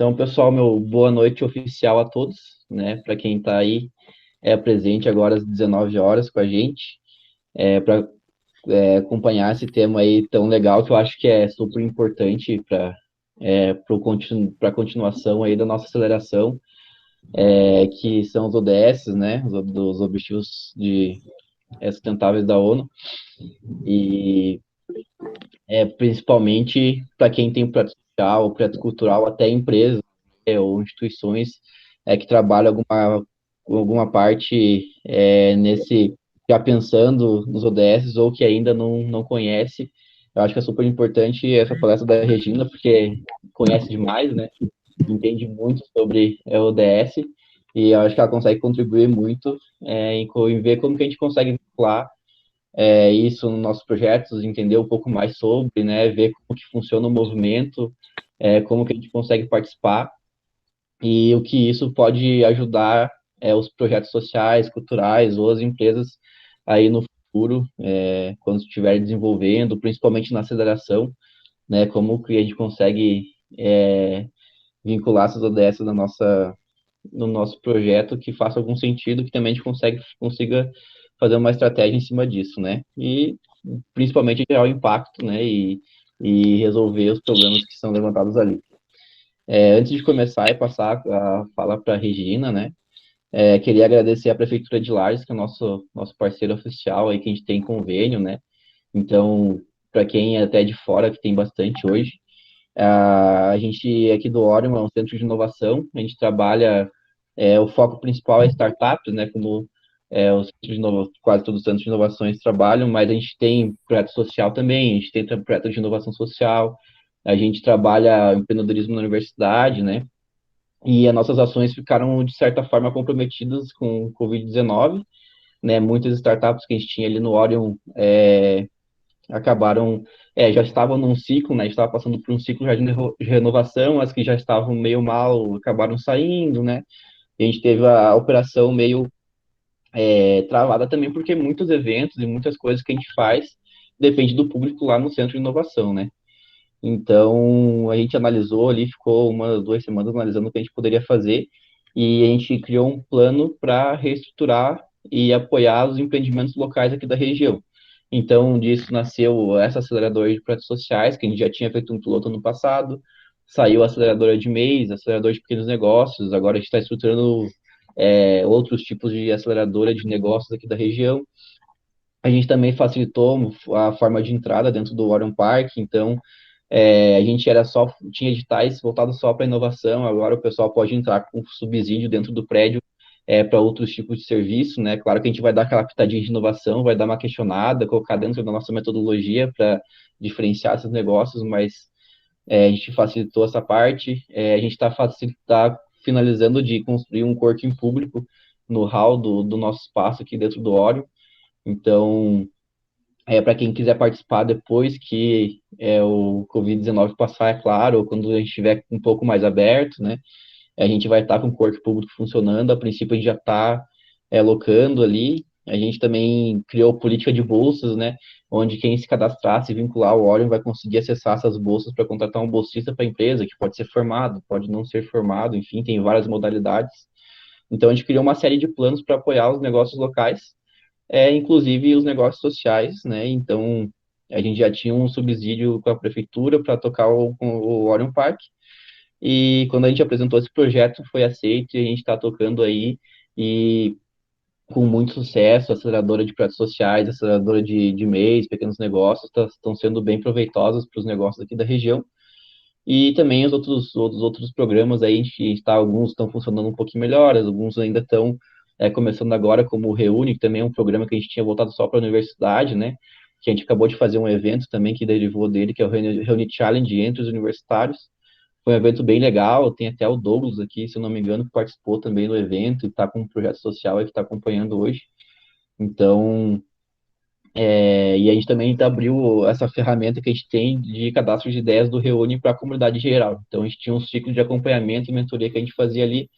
Então, pessoal, meu boa noite oficial a todos, né? Para quem está aí presente agora às 19 horas com a gente, para acompanhar esse tema aí tão legal que eu acho que é super importante para a continuação aí da nossa aceleração, que são os ODS, né? Dos Objetivos Sustentáveis da ONU, e principalmente para quem tem projeto social, projeto cultural, até empresas ou instituições que trabalham alguma parte já pensando nos ODS ou que ainda não conhece. Eu acho que é super importante essa palestra da Regina, porque conhece demais, né? Entende muito sobre ODS, e eu acho que ela consegue contribuir muito em ver como que a gente consegue vincular isso nos nossos projetos, entender um pouco mais sobre, né, ver como que funciona o movimento, como que a gente consegue participar e o que isso pode ajudar os projetos sociais, culturais ou as empresas aí no futuro, quando estiver desenvolvendo, principalmente na aceleração, né, como que a gente consegue vincular essas ODS no nosso projeto que faça algum sentido, que também a gente consiga fazer uma estratégia em cima disso, né? E principalmente gerar o impacto, né? E resolver os problemas que são levantados ali. Antes de começar e passar a fala para a Regina, né? Queria agradecer à Prefeitura de Lages, que é o nosso parceiro oficial aí, que a gente tem convênio, né? Então, para quem é até de fora, que tem bastante hoje, a gente aqui do Orion é um centro de inovação, a gente trabalha, o foco principal é startups, né, como quase todos os centros de inovações trabalham, mas a gente tem projeto social também, a gente tem projeto de inovação social, a gente trabalha empreendedorismo na universidade, né, e as nossas ações ficaram, de certa forma, comprometidas com o Covid-19, né, muitas startups que a gente tinha ali no Orion acabaram, já estavam num ciclo, né? Estava passando por um ciclo já de renovação, as que já estavam meio mal acabaram saindo, né? E a gente teve a operação meio travada também, porque muitos eventos e muitas coisas que a gente faz depende do público lá no centro de inovação, né? Então, a gente analisou ali, ficou 1, 2 semanas analisando o que a gente poderia fazer e a gente criou um plano para reestruturar e apoiar os empreendimentos locais aqui da região. Então, disso nasceu essa aceleradora de projetos sociais, que a gente já tinha feito um piloto no passado, saiu a aceleradora de MEIs, aceleradora de pequenos negócios, agora a gente está estruturando outros tipos de aceleradora de negócios aqui da região. A gente também facilitou a forma de entrada dentro do Orion Park, então a gente tinha editais voltados só para inovação, agora o pessoal pode entrar com subsídio dentro do prédio para outros tipos de serviço, né? Claro que a gente vai dar aquela pitadinha de inovação, vai dar uma questionada, colocar dentro da nossa metodologia para diferenciar esses negócios, mas a gente facilitou essa parte. A gente está finalizando de construir um coworking público no hall do nosso espaço aqui dentro do Orion. Então, para quem quiser participar depois que o Covid-19 passar, é claro, ou quando a gente estiver um pouco mais aberto, né? A gente vai estar com o corpo público funcionando. A princípio, a gente já está locando ali. A gente também criou política de bolsas, né? Onde quem se cadastrasse e vincular o Orion vai conseguir acessar essas bolsas para contratar um bolsista para a empresa, que pode ser formado, pode não ser formado, enfim, tem várias modalidades. Então, a gente criou uma série de planos para apoiar os negócios locais, inclusive os negócios sociais, né? Então, a gente já tinha um subsídio com a prefeitura para tocar o Orion Park, e quando a gente apresentou esse projeto, foi aceito e a gente está tocando aí, e com muito sucesso, a aceleradora de projetos sociais, a aceleradora de MEIs, pequenos negócios, estão sendo bem proveitosas para os negócios aqui da região. E também os outros programas aí, a gente está, alguns estão funcionando um pouquinho melhor, alguns ainda estão começando agora, como o Reúne, que também é um programa que a gente tinha voltado só para a universidade, né? Que a gente acabou de fazer um evento também que derivou dele, que é o Reúne Challenge entre os universitários. Foi um evento bem legal, tem até o Douglas aqui, se eu não me engano, que participou também do evento e está com um projeto social aí que está acompanhando hoje. Então, e a gente também abriu essa ferramenta que a gente tem de cadastro de ideias do Reúne para a comunidade geral. Então, a gente tinha um ciclo de acompanhamento e mentoria que a gente fazia ali,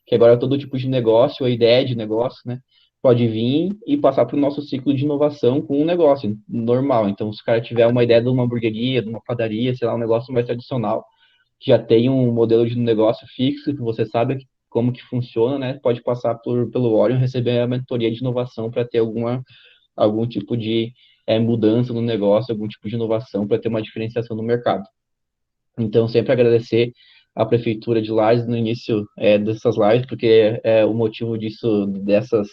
que agora todo tipo de negócio, a ideia de negócio, né, pode vir e passar para o nosso ciclo de inovação com um negócio normal. Então, se o cara tiver uma ideia de uma hamburgueria, de uma padaria, sei lá, um negócio mais tradicional, já tem um modelo de negócio fixo, que você sabe como que funciona, né? Pode passar pelo Orion, receber a mentoria de inovação para ter algum tipo de mudança no negócio, algum tipo de inovação para ter uma diferenciação no mercado. Então, sempre agradecer à Prefeitura de Lages no início dessas lives, porque o motivo dessas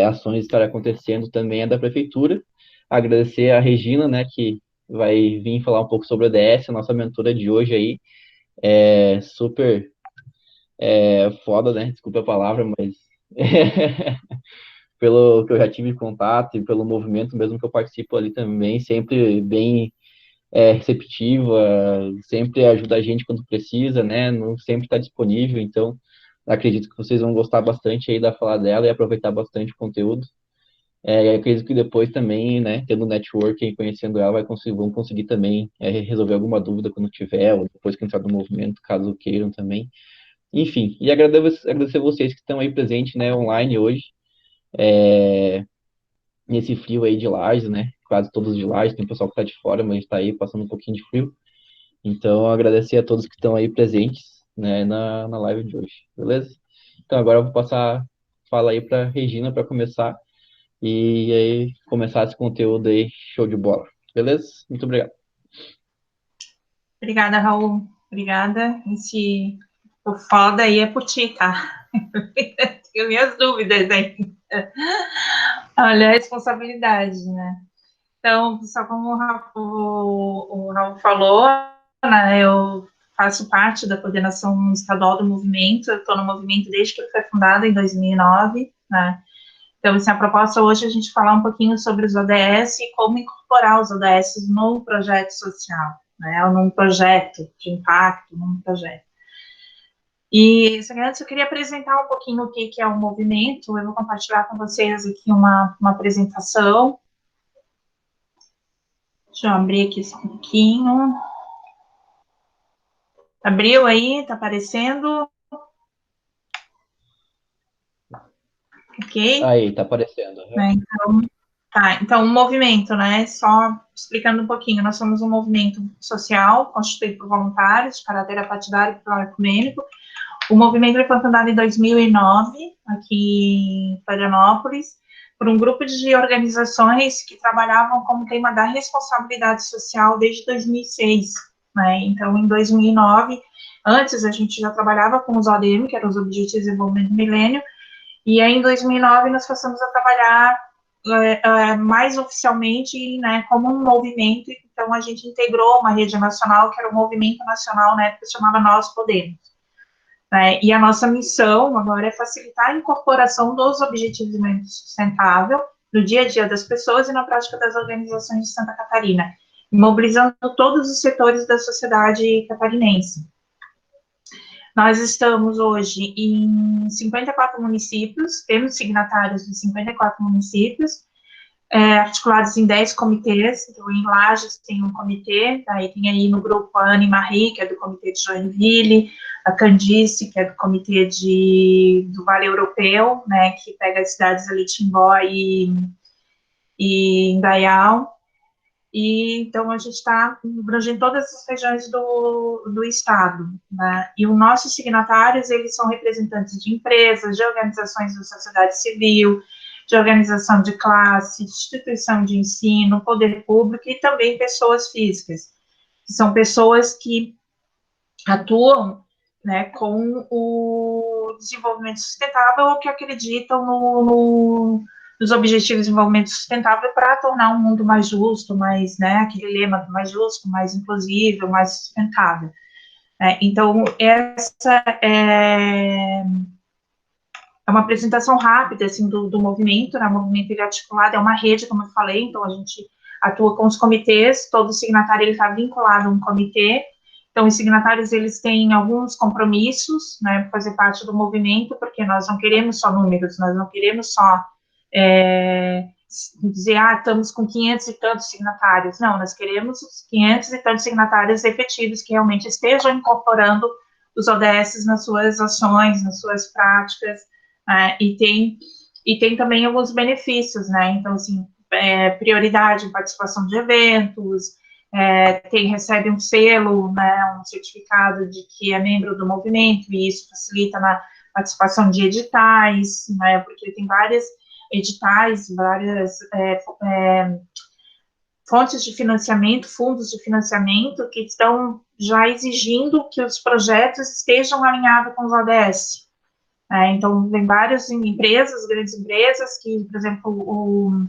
ações estarem acontecendo também é da Prefeitura. Agradecer a Regina, né, que vai vir falar um pouco sobre o ODS, a nossa mentora de hoje aí, super foda, né, desculpa a palavra, mas pelo que eu já tive contato e pelo movimento mesmo que eu participo ali também, sempre bem receptiva, sempre ajuda a gente quando precisa, né? Não sempre está disponível, então acredito que vocês vão gostar bastante aí da fala dela e aproveitar bastante o conteúdo. E acredito que depois também, né, tendo networking, conhecendo ela, vão conseguir também resolver alguma dúvida quando tiver, ou depois que entrar no movimento, caso queiram também. Enfim, e agradecer vocês que estão aí presentes, né, online hoje, nesse frio aí de Lages, né? Quase todos de Lages, tem pessoal que tá de fora, mas está aí passando um pouquinho de frio. Então, agradecer a todos que estão aí presentes, né, na live de hoje, beleza? Então, agora eu vou passar fala aí para Regina para começar e aí começar esse conteúdo aí, show de bola, beleza? Muito obrigado. Obrigada, Raul. Obrigada. O foda aí é por ti, tá? Tenho minhas dúvidas ainda. Olha a responsabilidade, né? Então, só como o Raul falou, né, eu faço parte da coordenação estadual do movimento, eu estou no movimento desde que ele foi fundado em 2009, né? Então, assim, a proposta hoje é a gente falar um pouquinho sobre os ODS e como incorporar os ODS no projeto social, né, ou num projeto de impacto, num projeto. E, antes, eu queria apresentar um pouquinho o que é o movimento. Eu vou compartilhar com vocês aqui uma apresentação. Deixa eu abrir aqui só um pouquinho. Abriu aí? Tá aparecendo? Ok? Aí, tá aparecendo. Né, então, o movimento, né? Só explicando um pouquinho, nós somos um movimento social constituído por voluntários de caráter apartidário e ecumênico. O movimento foi fundado em 2009, aqui em Florianópolis, por um grupo de organizações que trabalhavam como tema da responsabilidade social desde 2006. Né? Então, em 2009, antes a gente já trabalhava com os ODM, que eram os Objetivos de Desenvolvimento do Milênio, e aí em 2009 nós passamos a trabalhar mais oficialmente, né, como um movimento. Então a gente integrou uma rede nacional, que era o Movimento Nacional, né, que se chamava Nós Podemos. Né? E a nossa missão agora é facilitar a incorporação dos Objetivos de Desenvolvimento Sustentável no dia a dia das pessoas e na prática das organizações de Santa Catarina, mobilizando todos os setores da sociedade catarinense. Nós estamos hoje em 54 municípios, temos signatários de 54 municípios, articulados em 10 comitês. Então, em Lages tem um comitê, daí tem aí no grupo a Anne Marie, que é do comitê de Joinville, a Candice, que é do comitê do Vale Europeu, né, que pega as cidades ali, Timbó e Indaial. E então a gente está abrangendo todas as regiões do estado, né? E os nossos signatários, eles são representantes de empresas, de organizações da sociedade civil, de organização de classe, de instituição de ensino, poder público e também pessoas físicas, que são pessoas que atuam, né, com o desenvolvimento sustentável ou que acreditam nos Objetivos de Desenvolvimento Sustentável para tornar um mundo mais justo, mais, né, aquele lema mais justo, mais inclusivo, mais sustentável. Então, essa é uma apresentação rápida, assim, do movimento, né, o movimento ele é articulado, é uma rede, como eu falei, então a gente atua com os comitês, todo signatário ele está vinculado a um comitê. Então, os signatários, eles têm alguns compromissos, né, para fazer parte do movimento, porque nós não queremos só números, nós não queremos só dizer, estamos com 500 e tantos signatários. Não, nós queremos os 500 e tantos signatários efetivos que realmente estejam incorporando os ODS nas suas ações, nas suas práticas, e tem também alguns benefícios, né, então, assim, prioridade em participação de eventos, recebe um selo, né, um certificado de que é membro do movimento, e isso facilita na participação de editais, né, porque tem vários editais, várias fontes de financiamento, fundos de financiamento, que estão já exigindo que os projetos estejam alinhados com os ODS. Então, tem várias empresas, grandes empresas, que, por exemplo,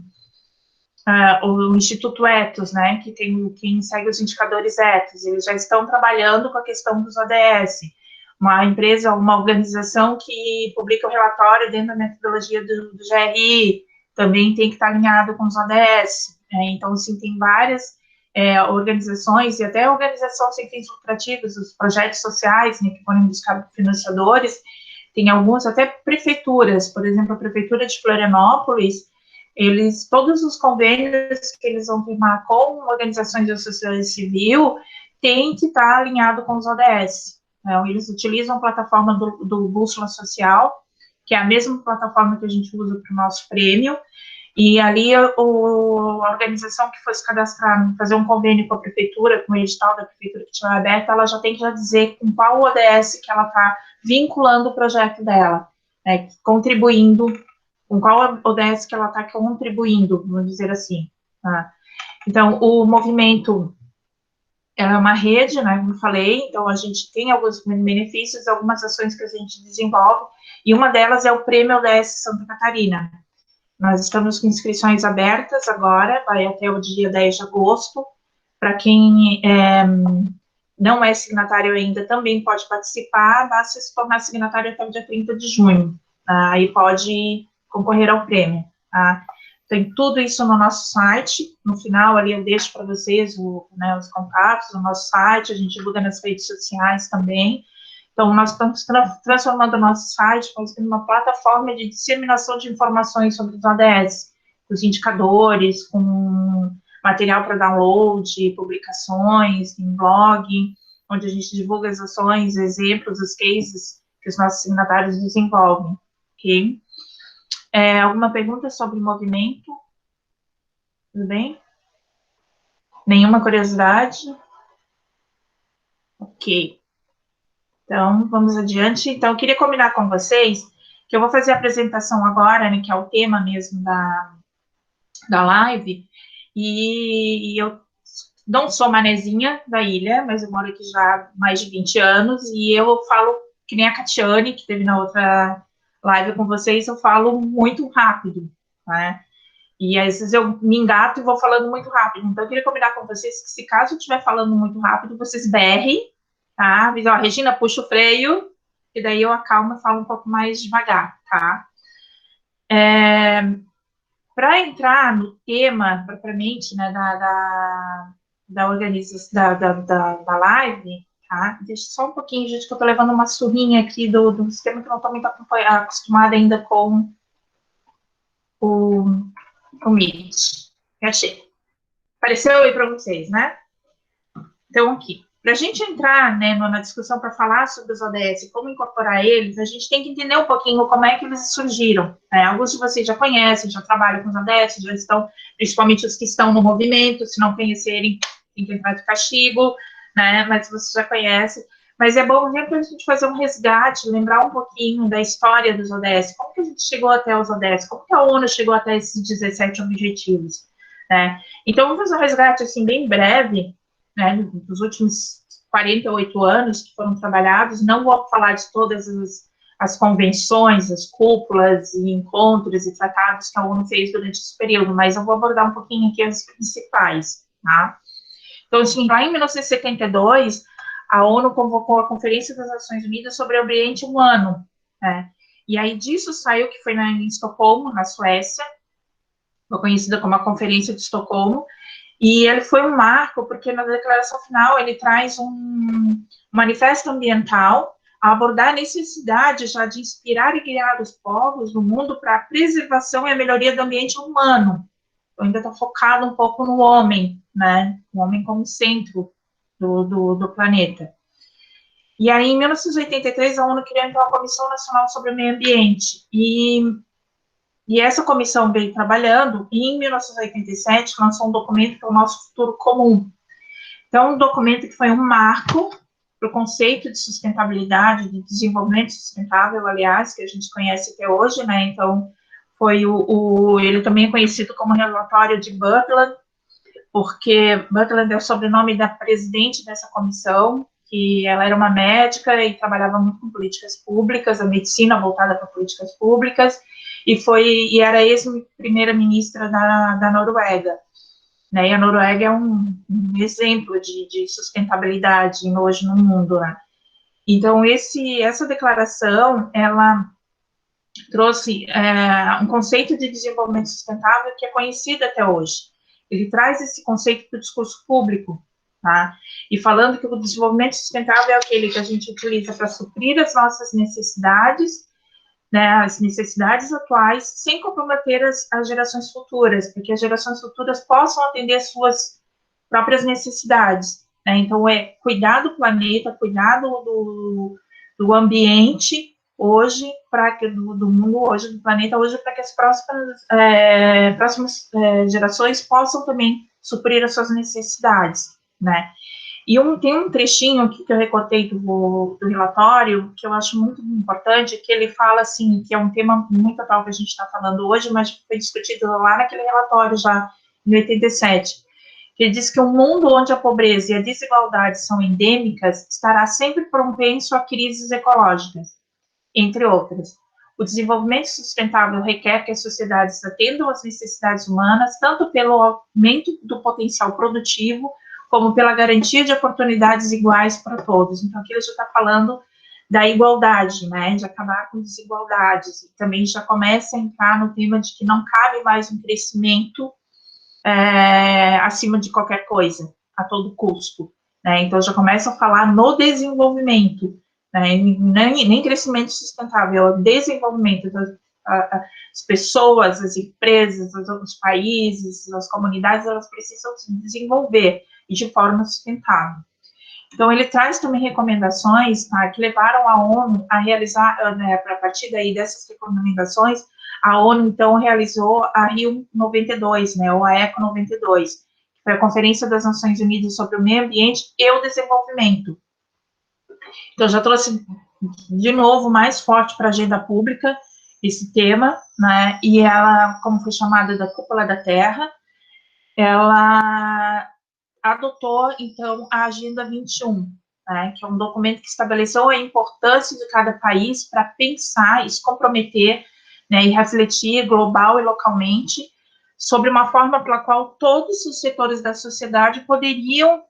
o Instituto Ethos, né, que quem segue os indicadores Ethos, eles já estão trabalhando com a questão dos ODS. Uma empresa, uma organização que publica o relatório dentro da metodologia do GRI, também tem que estar alinhado com os ODS. Então, assim, tem várias organizações, e até organizações sem fins lucrativos, os projetos sociais, né, que podem buscar financiadores, tem alguns, até prefeituras, por exemplo, a Prefeitura de Florianópolis, todos os convênios que eles vão firmar com organizações da sociedade civil têm que estar alinhado com os ODS. Então, eles utilizam a plataforma do Bússola Social, que é a mesma plataforma que a gente usa para o nosso prêmio, e ali a organização que for se cadastrar, fazer um convênio com a prefeitura, com o edital da prefeitura que estiver aberto, ela já tem que já dizer com qual ODS que ela está vinculando o projeto dela, né, contribuindo, com qual ODS que ela está contribuindo, vamos dizer assim. Tá? Então, o movimento é uma rede, né, como eu falei, então a gente tem alguns benefícios, algumas ações que a gente desenvolve, e uma delas é o Prêmio ODS Santa Catarina. Nós estamos com inscrições abertas agora, vai até o dia 10 de agosto. Para quem não é signatário ainda, também pode participar, basta se tornar signatário até o dia 30 de junho. Aí pode concorrer ao prêmio. Tá? Tem tudo isso no nosso site. No final, ali eu deixo para vocês os contatos do nosso site, a gente divulga nas redes sociais também. Então, nós estamos transformando o nosso site em uma plataforma de disseminação de informações sobre os ODS, os indicadores, com material para download, publicações, em blog, onde a gente divulga as ações, exemplos, os cases que os nossos signatários desenvolvem, ok? Alguma pergunta sobre o movimento? Tudo bem? Nenhuma curiosidade? Ok. Então, vamos adiante. Então, eu queria combinar com vocês que eu vou fazer a apresentação agora, né, que é o tema mesmo da live, e eu não sou manezinha da ilha, mas eu moro aqui já há mais de 20 anos, e eu falo, que nem a Catiane, que teve na outra live com vocês, eu falo muito rápido, né? E às vezes eu me engato e vou falando muito rápido. Então, eu queria combinar com vocês que, se caso eu estiver falando muito rápido, vocês berrem, tá? Ó, Regina, puxa o freio, e daí eu acalmo e falo um pouco mais devagar, tá? Para entrar no tema, propriamente, né, da organização, da live, tá? Deixa só um pouquinho, gente, que eu tô levando uma surrinha aqui do sistema, que eu não tô muito acostumada ainda com o Meet. Achei. Apareceu aí para vocês, né? Então, aqui. Para a gente entrar, né, na discussão para falar sobre os ODS e como incorporar eles, a gente tem que entender um pouquinho como é que eles surgiram. Alguns de vocês já conhecem, já trabalham com os ODS, já estão, principalmente os que estão no movimento, se não conhecerem, tem que entrar de castigo, né, mas vocês já conhecem. Mas é bom sempre a gente fazer um resgate, lembrar um pouquinho da história dos ODS, como que a gente chegou até os ODS, como que a ONU chegou até esses 17 objetivos, né? Então, vamos fazer um resgate, assim, bem breve, né, dos últimos 48 anos que foram trabalhados. Não vou falar de todas as convenções, as cúpulas e encontros e tratados que a ONU fez durante esse período, mas eu vou abordar um pouquinho aqui as principais, tá? Então, assim, lá em 1972, a ONU convocou a Conferência das Nações Unidas sobre o Ambiente Humano, né? E aí disso saiu, que foi em Estocolmo, na Suécia, foi conhecida como a Conferência de Estocolmo, e ele foi um marco, porque na declaração final ele traz um manifesto ambiental a abordar a necessidade já de inspirar e guiar os povos do mundo para a preservação e a melhoria do ambiente humano. Então, ainda está focado um pouco no homem, né? O homem como centro do planeta. E aí, em 1983, a ONU criou, então, a Comissão Nacional sobre o Meio Ambiente. E essa comissão veio trabalhando, e em 1987 lançou um documento que é o Nosso Futuro Comum. Então, um documento que foi um marco para o conceito de sustentabilidade, de desenvolvimento sustentável, aliás, que a gente conhece até hoje, né? Então, foi ele também é conhecido como relatório de Brundtland, porque Brundtland é o sobrenome da presidente dessa comissão, que ela era uma médica e trabalhava muito com políticas públicas, a medicina voltada para políticas públicas, e era ex-primeira-ministra da Noruega. Né, e a Noruega é um exemplo de sustentabilidade hoje no mundo, né? Então, essa declaração, ela trouxe um conceito de desenvolvimento sustentável que é conhecido até hoje. Ele traz esse conceito para o discurso público, tá? E falando que o desenvolvimento sustentável é aquele que a gente utiliza para suprir as nossas necessidades, né, as necessidades atuais, sem comprometer as gerações futuras, para que as gerações futuras possam atender as suas próprias necessidades. Né? Então, é cuidar do planeta, cuidar do ambiente hoje, do mundo hoje, do planeta hoje, para que as próximas gerações possam também suprir as suas necessidades, né? E tem um trechinho aqui que eu recortei do relatório, que eu acho muito importante, que ele fala, assim, que é um tema muito atual que a gente está falando hoje, mas foi discutido lá naquele relatório já em 87, que ele diz que um mundo onde a pobreza e a desigualdade são endêmicas estará sempre propenso a crises ecológicas, entre outras. O desenvolvimento sustentável requer que as sociedades atendam às necessidades humanas, tanto pelo aumento do potencial produtivo, como pela garantia de oportunidades iguais para todos. Então, aqui ele já está falando da igualdade, né, de acabar com desigualdades, e também já começa a entrar no tema de que não cabe mais um crescimento acima de qualquer coisa, a todo custo, né, então já começa a falar no desenvolvimento, né, nem crescimento sustentável, é o desenvolvimento as pessoas, as empresas, os países, as comunidades, elas precisam se desenvolver e de forma sustentável. Então, ele traz também recomendações, tá, que levaram a ONU a realizar, né, a partir daí dessas recomendações, a ONU, então, realizou a Rio 92, né, ou a ECO 92, que foi a Conferência das Nações Unidas sobre o Meio Ambiente e o Desenvolvimento. Então, já trouxe, de novo, mais forte para a agenda pública esse tema, né, e ela, como foi chamada da Cúpula da Terra, ela adotou, então, a Agenda 21, né, que é um documento que estabeleceu a importância de cada país para pensar e se comprometer, né, e refletir global e localmente sobre uma forma pela qual todos os setores da sociedade poderiam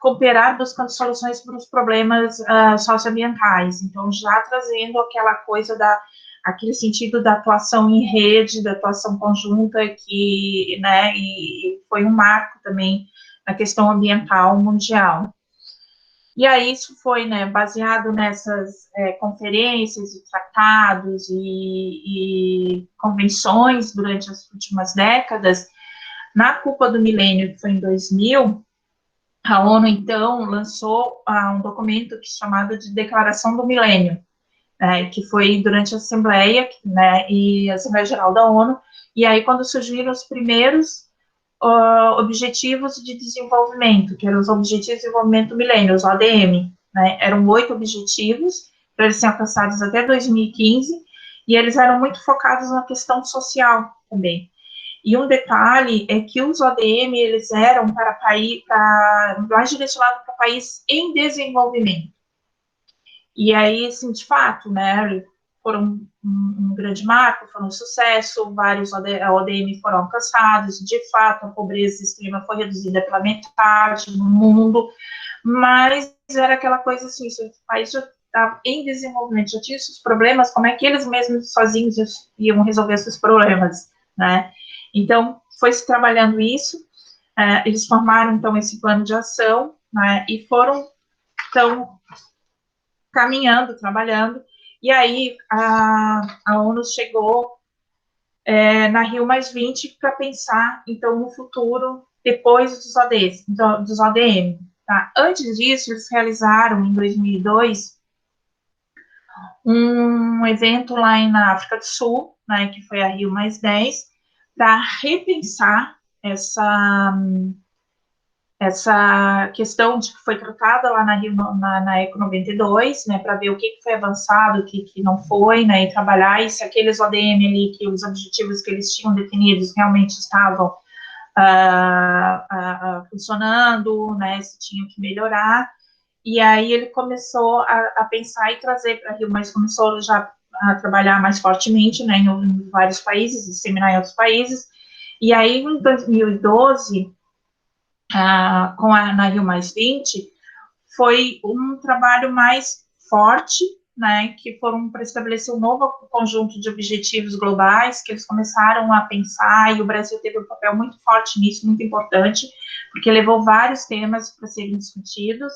cooperar buscando soluções para os problemas socioambientais. Então, já trazendo aquela coisa aquele sentido da atuação em rede, da atuação conjunta, que, né, e foi um marco também na questão ambiental mundial. E aí isso foi, né, baseado nessas conferências e tratados e convenções durante as últimas décadas. Na Cúpula do Milênio, que foi em 2000, a ONU, então, lançou um documento chamado de Declaração do Milênio, que foi durante a Assembleia, né, e a Assembleia Geral da ONU, e aí quando surgiram os primeiros Objetivos de Desenvolvimento, que eram os Objetivos de Desenvolvimento do Milênio, os ODM, né, eram 8 objetivos, para eles serem alcançados até 2015, e eles eram muito focados na questão social também. E um detalhe é que os ODM, eles eram mais direcionados para países em desenvolvimento. E aí, assim, de fato, né, foram um grande marco, foram um sucesso, vários ODM foram alcançados, de fato, a pobreza extrema foi reduzida pela metade no mundo, mas era aquela coisa assim, se o país já estava em desenvolvimento, já tinha esses problemas, como é que eles mesmos sozinhos iam resolver esses problemas, né? Então, foi se trabalhando isso, eles formaram, então, esse plano de ação, né, e foram, então, caminhando, trabalhando, e aí a ONU chegou na Rio para pensar, então, no futuro, depois dos ODM. Tá? Antes disso, eles realizaram, em 2002, um evento lá na África do Sul, né, que foi a Rio para repensar essa questão de que foi tratada lá na Eco 92, né, para ver o que foi avançado, o que não foi, né, e trabalhar, e se aqueles ODM ali, que os objetivos que eles tinham definidos realmente estavam funcionando, né, se tinham que melhorar. E aí ele começou a pensar e trazer para Rio, mas começou já a trabalhar mais fortemente, né, em vários países, disseminar em outros países. E aí, em 2012, na Rio Mais 20, foi um trabalho mais forte, né, que foram para estabelecer um novo conjunto de objetivos globais, que eles começaram a pensar, e o Brasil teve um papel muito forte nisso, muito importante, porque levou vários temas para serem discutidos,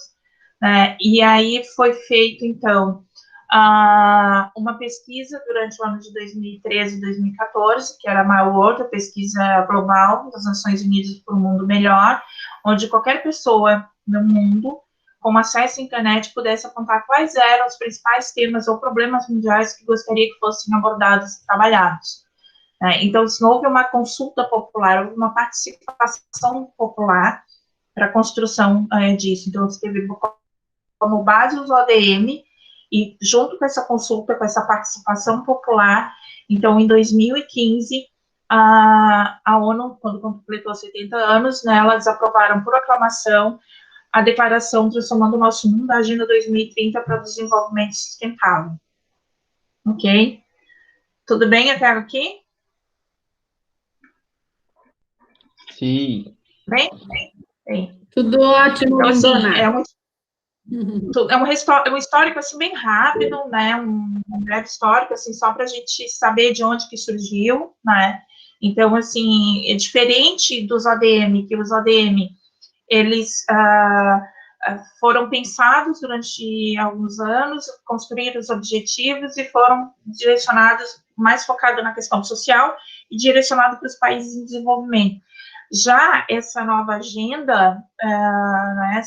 né, e aí foi feito, então, uma pesquisa durante o ano de 2013 e 2014, que era a MyWorld, a pesquisa global das Nações Unidas por um Mundo Melhor, onde qualquer pessoa no mundo com acesso à internet, pudesse apontar quais eram os principais temas ou problemas mundiais que gostaria que fossem abordados e trabalhados. Então, se houve uma consulta popular, houve uma participação popular para a construção disso. Então, você teve como base os ODM, e junto com essa consulta, com essa participação popular, então, em 2015, a ONU, quando completou 70 anos, né, elas aprovaram por aclamação a declaração Transformando o Nosso Mundo, da Agenda 2030 para o Desenvolvimento Sustentável. Ok? Tudo bem até aqui? Sim. Bem? Bem. Tudo ótimo, então, assim, Lindona. É um histórico, assim, bem rápido, né, um breve histórico, assim, só para a gente saber de onde que surgiu, né, então, assim, é diferente dos ODM, que os ODM, eles foram pensados durante alguns anos, construíram os objetivos e foram direcionados, mais focado na questão social e direcionado para os países em desenvolvimento. Já essa nova agenda, né,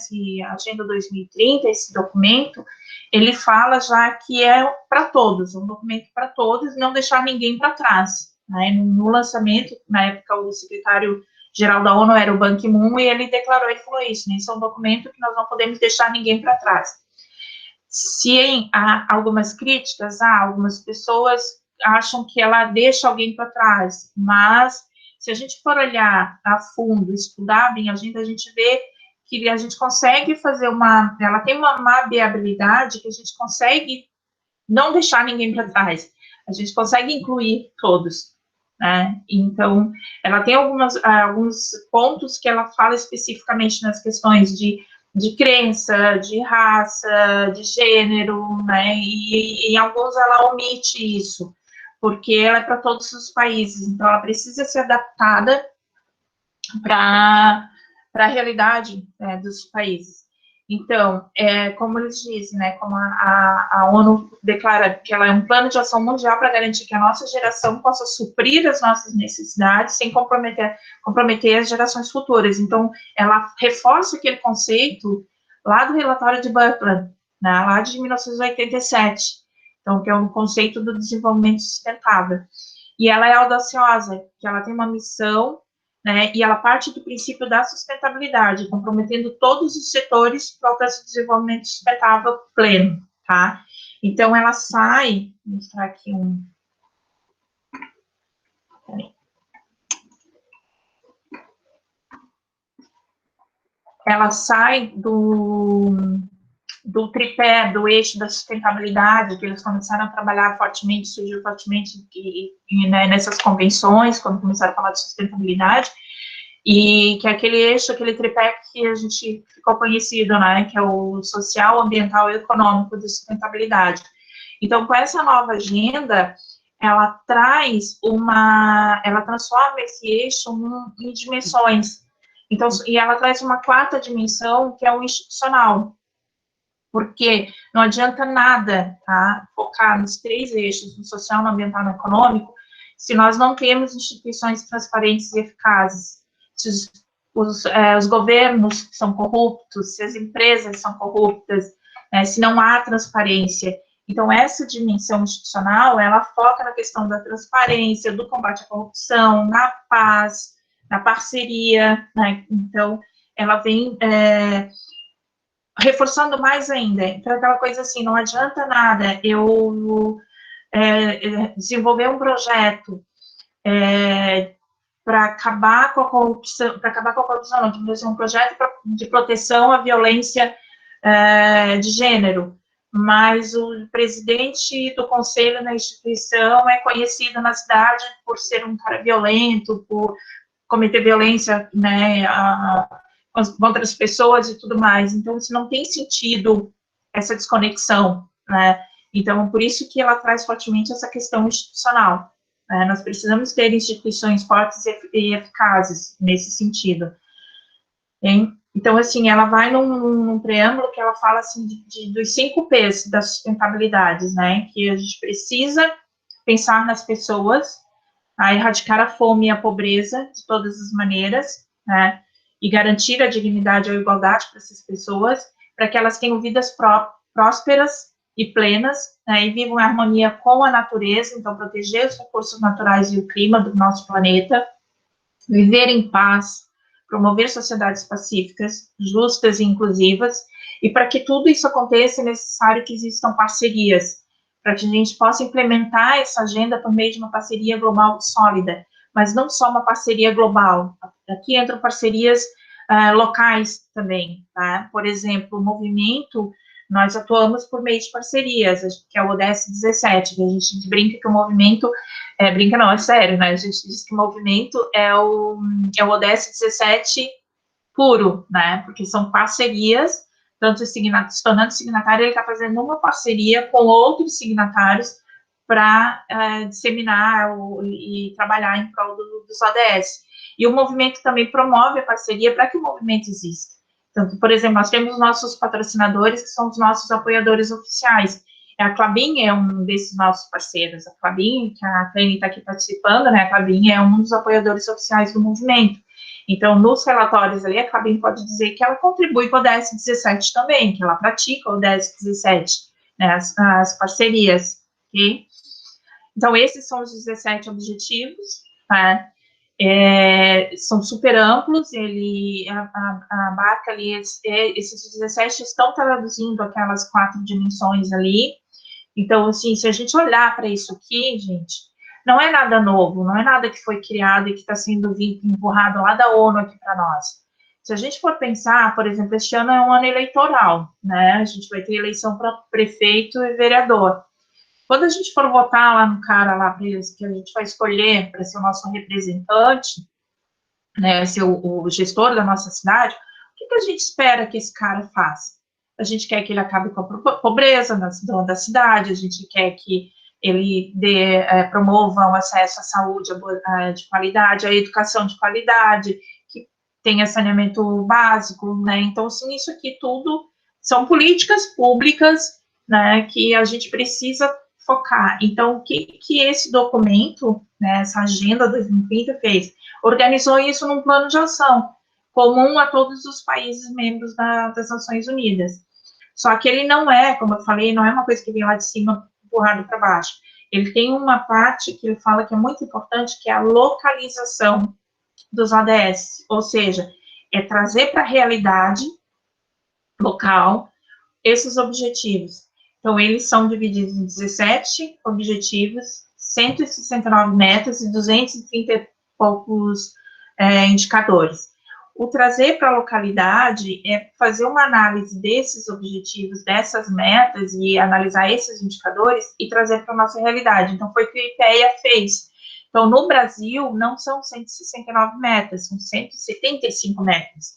Agenda 2030, esse documento, ele fala já que é para todos, um documento para todos, não deixar ninguém para trás. Né? No lançamento, na época, o secretário-geral da ONU era o Ban Ki-moon, e ele declarou, ele falou isso, né, isso é um documento que nós não podemos deixar ninguém para trás. Se há algumas críticas, algumas pessoas acham que ela deixa alguém para trás, mas se a gente for olhar a fundo, estudar bem a gente vê que a gente consegue fazer ela tem uma mapeabilidade que a gente consegue não deixar ninguém para trás, a gente consegue incluir todos, né? Então, ela tem alguns pontos que ela fala especificamente nas questões de crença, de raça, de gênero, né? E em alguns ela omite isso, porque ela é para todos os países, então ela precisa ser adaptada para a realidade dos países. Então, como eles dizem, né, como a ONU declara que ela é um plano de ação mundial para garantir que a nossa geração possa suprir as nossas necessidades sem comprometer as gerações futuras. Então, ela reforça aquele conceito lá do relatório de Brundtland, né, lá de 1987, então, que é um conceito do desenvolvimento sustentável. E ela é audaciosa, que ela tem uma missão, né, e ela parte do princípio da sustentabilidade, comprometendo todos os setores para o alcance do desenvolvimento sustentável pleno, tá? Então, ela sai, vou mostrar aqui ela sai do tripé, do eixo da sustentabilidade, que eles começaram a trabalhar fortemente, surgiu fortemente né, nessas convenções, quando começaram a falar de sustentabilidade, e que é aquele eixo, aquele tripé que a gente ficou conhecido, né, que é o social, ambiental e econômico de sustentabilidade. Então, com essa nova agenda, ela transforma esse eixo em dimensões. Então, e ela traz uma quarta dimensão, que é o institucional, porque não adianta nada, tá, focar nos três eixos, no social, no ambiental e no econômico, se nós não temos instituições transparentes e eficazes, se os governos são corruptos, se as empresas são corruptas, né, se não há transparência. Então, essa dimensão institucional, ela foca na questão da transparência, do combate à corrupção, na paz, na parceria, né? Então, ela vem reforçando mais ainda. Então, aquela coisa assim, não adianta nada eu desenvolver um projeto para acabar com a corrupção, não, desenvolver um projeto de proteção à violência de gênero, mas o presidente do conselho na instituição é conhecido na cidade por ser um cara violento, por cometer violência, né, contra as pessoas e tudo mais. Então, isso não tem sentido, essa desconexão, né? Então, por isso que ela traz fortemente essa questão institucional. Né? Nós precisamos ter instituições fortes e eficazes nesse sentido. Hein? Então, assim, ela vai num preâmbulo que ela fala, assim, dos 5 P's das sustentabilidades, né? Que a gente precisa pensar nas pessoas, a erradicar a fome e a pobreza de todas as maneiras, né? E garantir a dignidade e a igualdade para essas pessoas, para que elas tenham vidas prósperas e plenas, né? E vivam em harmonia com a natureza, então proteger os recursos naturais e o clima do nosso planeta, viver em paz, promover sociedades pacíficas, justas e inclusivas, e para que tudo isso aconteça é necessário que existam parcerias, para que a gente possa implementar essa agenda por meio de uma parceria global sólida, mas não só uma parceria global, aqui entram parcerias locais também, tá? Por exemplo, o movimento, nós atuamos por meio de parcerias, que é o ODS 17, que a gente brinca que o movimento, brinca não, é sério, né? A gente diz que o movimento é o ODS 17 puro, né? Porque são parcerias, tanto se tornando signatário, ele está fazendo uma parceria com outros signatários para disseminar e trabalhar em prol dos ODS. E o movimento também promove a parceria para que o movimento exista. Então, por exemplo, nós temos nossos patrocinadores, que são os nossos apoiadores oficiais. A Klabin é um desses nossos parceiros. A Klabin, que a Clene está aqui participando, né? A Klabin é um dos apoiadores oficiais do movimento. Então, nos relatórios ali, a Klabin pode dizer que ela contribui com o ODS 17 também, que ela pratica o ODS 17, né? As parcerias, ok? Então, esses são os 17 objetivos, tá? São super amplos, ele abarca ali, esses 17 estão traduzindo aquelas 4 dimensões ali. Então, assim, se a gente olhar para isso aqui, gente, não é nada novo, não é nada que foi criado e que está sendo empurrado lá da ONU aqui para nós. Se a gente for pensar, por exemplo, este ano é um ano eleitoral, né? A gente vai ter eleição para prefeito e vereador. Quando a gente for votar lá no cara lá que a gente vai escolher para ser o nosso representante, né, ser o gestor da nossa cidade, o que a gente espera que esse cara faça? A gente quer que ele acabe com a pobreza da cidade, a gente quer que ele promova o acesso à saúde de qualidade, à educação de qualidade, que tenha saneamento básico, né? Então, assim, isso aqui tudo são políticas públicas, né, que a gente precisa focar. Então, o que esse documento, né, essa Agenda 2030 fez? Organizou isso num plano de ação, comum a todos os países membros das Nações Unidas. Só que ele não é, como eu falei, não é uma coisa que vem lá de cima empurrado para baixo. Ele tem uma parte que ele fala que é muito importante, que é a localização dos ODS, ou seja, é trazer para a realidade local esses objetivos. Então, eles são divididos em 17 objetivos, 169 metas e 230 e poucos indicadores. O trazer para a localidade é fazer uma análise desses objetivos, dessas metas e analisar esses indicadores e trazer para a nossa realidade. Então, foi o que o IPEA fez. Então, no Brasil, não são 169 metas, são 175 metas.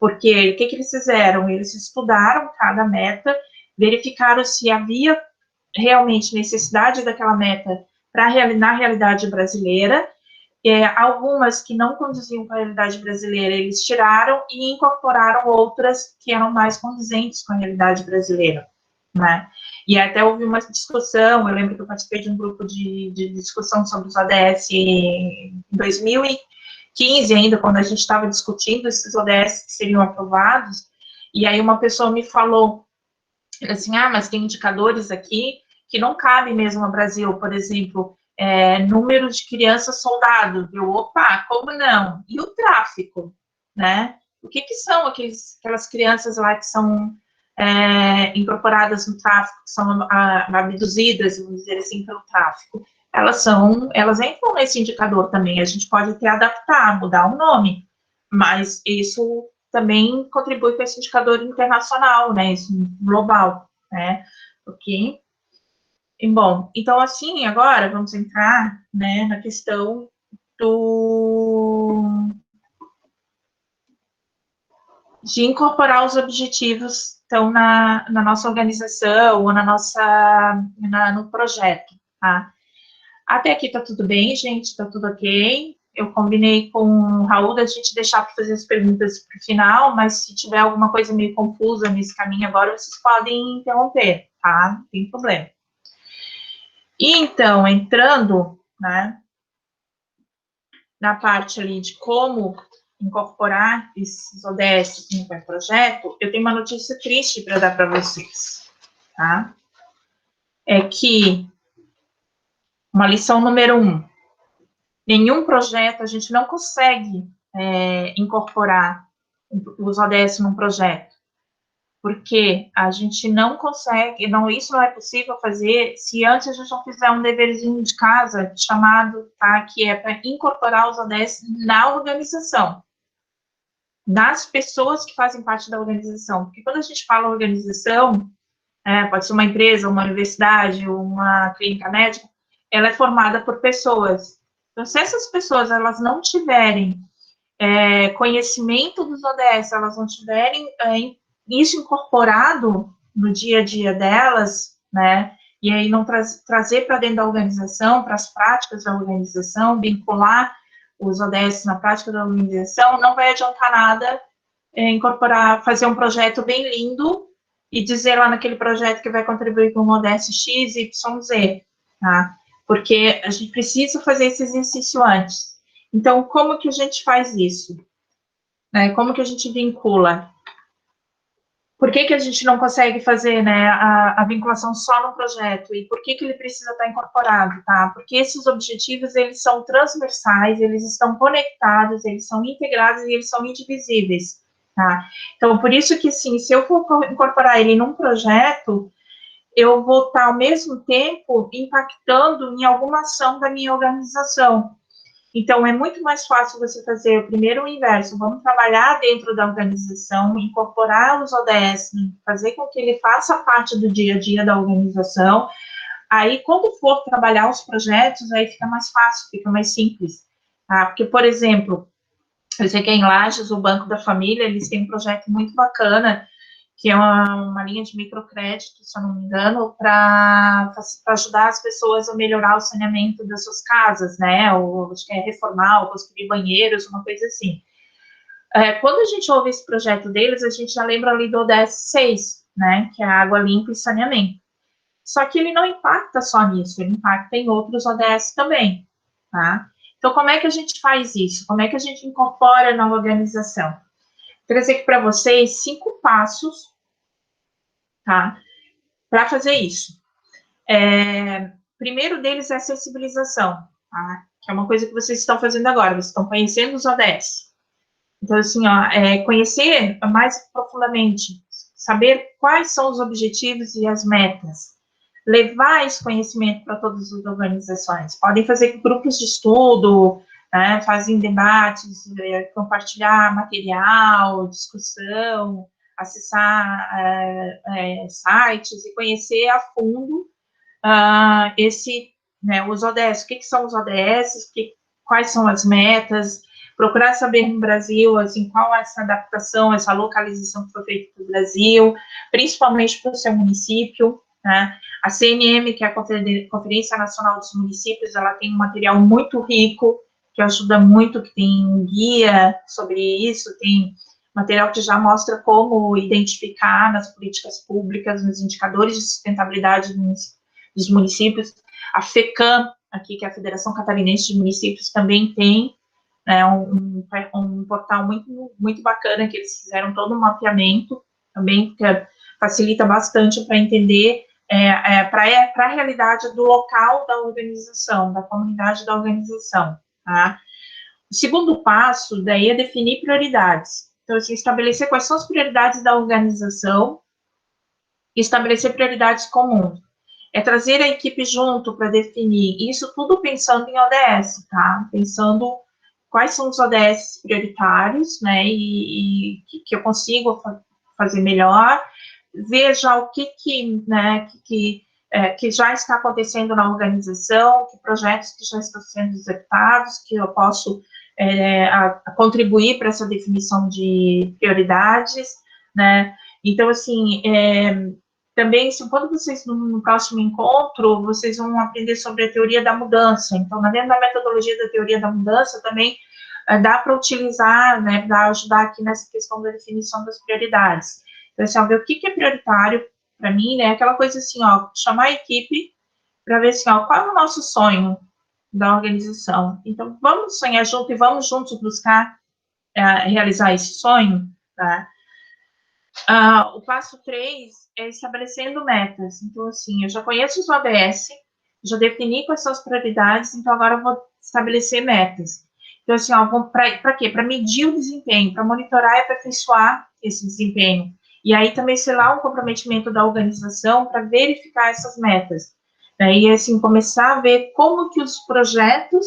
Porque o que eles fizeram? Eles estudaram cada meta, verificaram se havia realmente necessidade daquela meta na realidade brasileira. Algumas que não condiziam com a realidade brasileira, eles tiraram e incorporaram outras que eram mais condizentes com a realidade brasileira, né? E até houve uma discussão, eu lembro que eu participei de um grupo de discussão sobre os ODS em 2015 ainda, quando a gente estava discutindo esses ODS que seriam aprovados, e aí uma pessoa me falou, assim, mas tem indicadores aqui que não cabem mesmo no Brasil, por exemplo, número de crianças soldados. Opa, como não? E o tráfico, né? O que são aquelas crianças lá que são incorporadas no tráfico, que são abduzidas, vamos dizer assim, pelo tráfico? Elas entram nesse indicador também. A gente pode até adaptar, mudar o nome, mas isso também contribui com esse indicador internacional, né, isso global, né, ok? E, bom, então, assim, agora vamos entrar, né, na questão de incorporar os objetivos, então, na nossa organização ou no projeto, tá? Até aqui tá tudo bem, gente, tá tudo ok. Eu combinei com o Raul da gente deixar para fazer as perguntas para o final, mas se tiver alguma coisa meio confusa nesse caminho agora, vocês podem interromper, tá? Não tem problema. E então, entrando, né, na parte ali de como incorporar esses ODS no projeto, eu tenho uma notícia triste para dar para vocês, tá? É que uma lição número 1, nenhum projeto, a gente não consegue incorporar os ODS num projeto, porque a gente não consegue, isso não é possível fazer se antes a gente não fizer um deverzinho de casa chamado, tá, que é para incorporar os ODS na organização, das pessoas que fazem parte da organização, porque quando a gente fala organização, pode ser uma empresa, uma universidade, uma clínica médica, ela é formada por pessoas. Então, se essas pessoas elas não tiverem conhecimento dos ODS, elas não tiverem isso incorporado no dia a dia delas, né, e aí não trazer para dentro da organização, para as práticas da organização, vincular os ODS na prática da organização, não vai adiantar nada incorporar, fazer um projeto bem lindo e dizer lá naquele projeto que vai contribuir com o ODS X, Y, Z, tá? Porque a gente precisa fazer esse exercício antes. Então, como que a gente faz isso? Como que a gente vincula? Por que a gente não consegue fazer, né, a vinculação só no projeto? E por que ele precisa estar incorporado, tá? Porque esses objetivos, eles são transversais, eles estão conectados, eles são integrados e eles são indivisíveis, tá? Então, por isso que, sim, se eu for incorporar ele num projeto, eu vou estar, ao mesmo tempo, impactando em alguma ação da minha organização. Então, é muito mais fácil você fazer primeiro o inverso, vamos trabalhar dentro da organização, incorporar os ODS, fazer com que ele faça parte do dia a dia da organização. Aí, quando for trabalhar os projetos, aí fica mais fácil, fica mais simples. Tá? Porque, por exemplo, eu sei que em Lages, o Banco da Família, eles têm um projeto muito bacana, que é uma linha de microcrédito, se eu não me engano, para ajudar as pessoas a melhorar o saneamento das suas casas, né, ou acho que é reformar, ou construir banheiros, uma coisa assim. Quando a gente ouve esse projeto deles, a gente já lembra ali do ODS 6, né, que é água limpa e saneamento. Só que ele não impacta só nisso, ele impacta em outros ODS também, tá? Então, como é que a gente faz isso? Como é que a gente incorpora na organização? Vou trazer aqui para vocês 5 passos, tá? Para fazer isso. Primeiro deles é a sensibilização, tá? Que é uma coisa que vocês estão fazendo agora, vocês estão conhecendo os ODS. Então, assim, conhecer mais profundamente, saber quais são os objetivos e as metas, levar esse conhecimento para todas as organizações. Podem fazer grupos de estudo, né, fazem debates, compartilhar material, discussão, acessar sites e conhecer a fundo os ODS. O que são os ODS, quais são as metas, procurar saber no Brasil, assim, qual é essa adaptação, essa localização que foi feita para o Brasil, principalmente para o seu município, né? A CNM, que é a Conferência Nacional dos Municípios, ela tem um material muito rico, que ajuda muito, que tem guia sobre isso, tem material que já mostra como identificar nas políticas públicas, nos indicadores de sustentabilidade dos municípios. A FECAM, aqui, que é a Federação Catarinense de Municípios, também tem um portal muito, muito bacana, que eles fizeram todo um mapeamento, também que facilita bastante para entender para a realidade do local da organização, da comunidade da organização, tá? O segundo passo, daí, é definir prioridades. Então, assim, estabelecer quais são as prioridades da organização e estabelecer prioridades comuns. É trazer a equipe junto para definir, isso tudo pensando em ODS, tá? Pensando quais são os ODS prioritários, né, e que eu consigo fazer melhor, veja o né, que já está acontecendo na organização, que projetos que já estão sendo executados, que eu posso contribuir para essa definição de prioridades, né, então, assim, também, quando vocês, no próximo encontro, vocês vão aprender sobre a teoria da mudança. Então, dentro da metodologia da teoria da mudança, também dá para utilizar, né, para ajudar aqui nessa questão da definição das prioridades. Então, assim, ó, ver o que é prioritário para mim, né, aquela coisa assim, ó, chamar a equipe para ver assim, ó, qual é o nosso sonho da organização. Então, vamos sonhar junto e vamos juntos buscar realizar esse sonho, tá? O passo 3 é estabelecendo metas. Então, assim, eu já conheço os ODS, já defini quais são as prioridades, então agora eu vou estabelecer metas. Então, assim, para quê? Para medir o desempenho, para monitorar e aperfeiçoar esse desempenho. E aí também selar um comprometimento da organização para verificar essas metas. Daí, assim, começar a ver como que os projetos,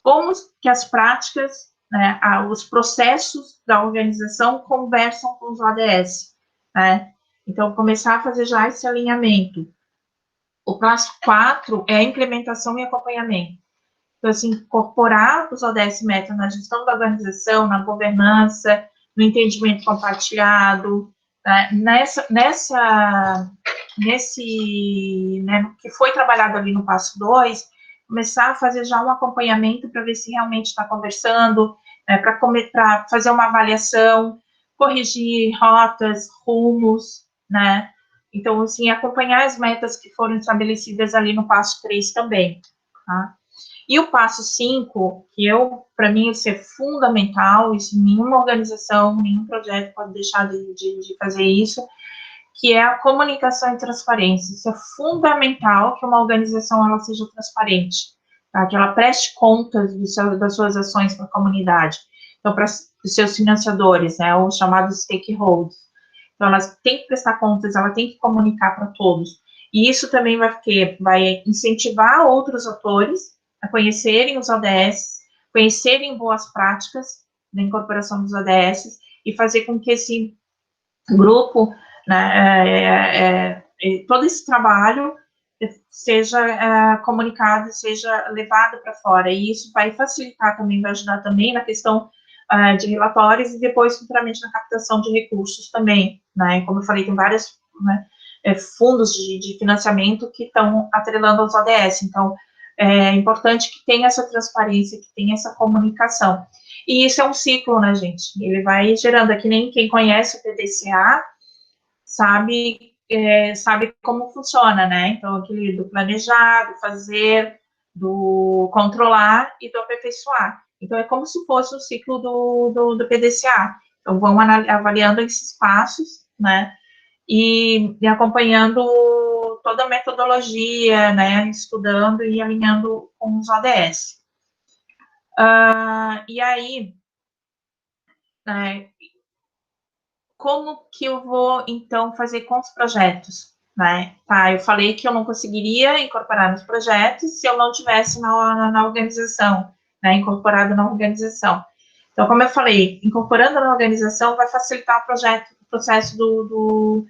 como que as práticas, né, os processos da organização conversam com os ODS, né? Então, começar a fazer já esse alinhamento. O passo 4 é a implementação e acompanhamento. Então, assim, incorporar os ODS Meta na gestão da organização, na governança, no entendimento compartilhado, né? Nesse, né, que foi trabalhado ali no passo 2, começar a fazer já um acompanhamento para ver se realmente está conversando, né, para fazer uma avaliação, corrigir rotas, rumos, né? Então, assim, acompanhar as metas que foram estabelecidas ali no passo 3 também, tá? E o passo 5, que para mim, isso é fundamental, isso nenhuma organização, nenhum projeto pode deixar de fazer isso, que é a comunicação e transparência. Isso é fundamental que uma organização ela seja transparente, tá? Que ela preste contas das suas ações para a comunidade. Então, para os seus financiadores, né, os chamados stakeholders. Então, elas têm que prestar contas, ela tem que comunicar para todos. E isso também vai incentivar outros atores a conhecerem os ODS, conhecerem boas práticas da incorporação dos ODS e fazer com que esse grupo, né, todo esse trabalho seja comunicado, seja levado para fora, e isso vai facilitar também, vai ajudar também na questão de relatórios e depois futuramente na captação de recursos também, né, como eu falei, tem vários, né, fundos de financiamento que estão atrelando aos ODS, então é importante que tenha essa transparência, que tenha essa comunicação. E isso é um ciclo, né, gente? Ele vai gerando, aqui nem quem conhece o PDCA sabe como funciona, né? Então, aquele do planejar, do fazer, do controlar e do aperfeiçoar. Então, é como se fosse o ciclo do PDCA. Então, vão avaliando esses passos, né? E acompanhando toda a metodologia, né? Estudando e alinhando com os ODS. E aí, né, como que eu vou, então, fazer com os projetos, né? Tá, eu falei que eu não conseguiria incorporar nos projetos se eu não tivesse na organização, né? Incorporado na organização. Então, como eu falei, incorporando na organização vai facilitar o processo do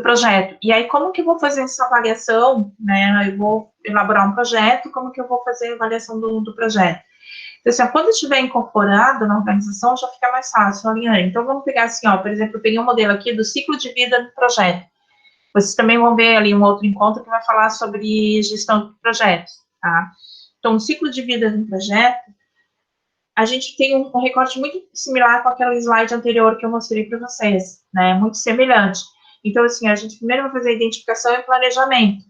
projeto. E aí, como que eu vou fazer essa avaliação, né? Eu vou elaborar um projeto, como que eu vou fazer a avaliação do projeto? Então, assim, quando estiver incorporado na organização, já fica mais fácil alinhar. Então, vamos pegar assim, ó, por exemplo, eu peguei um modelo aqui do ciclo de vida do projeto. Vocês também vão ver ali um outro encontro que vai falar sobre gestão de projetos, tá? Então, o ciclo de vida do projeto, a gente tem um recorte muito similar com aquele slide anterior que eu mostrei para vocês, né? Muito semelhante. Então, assim, a gente primeiro vai fazer a identificação e planejamento,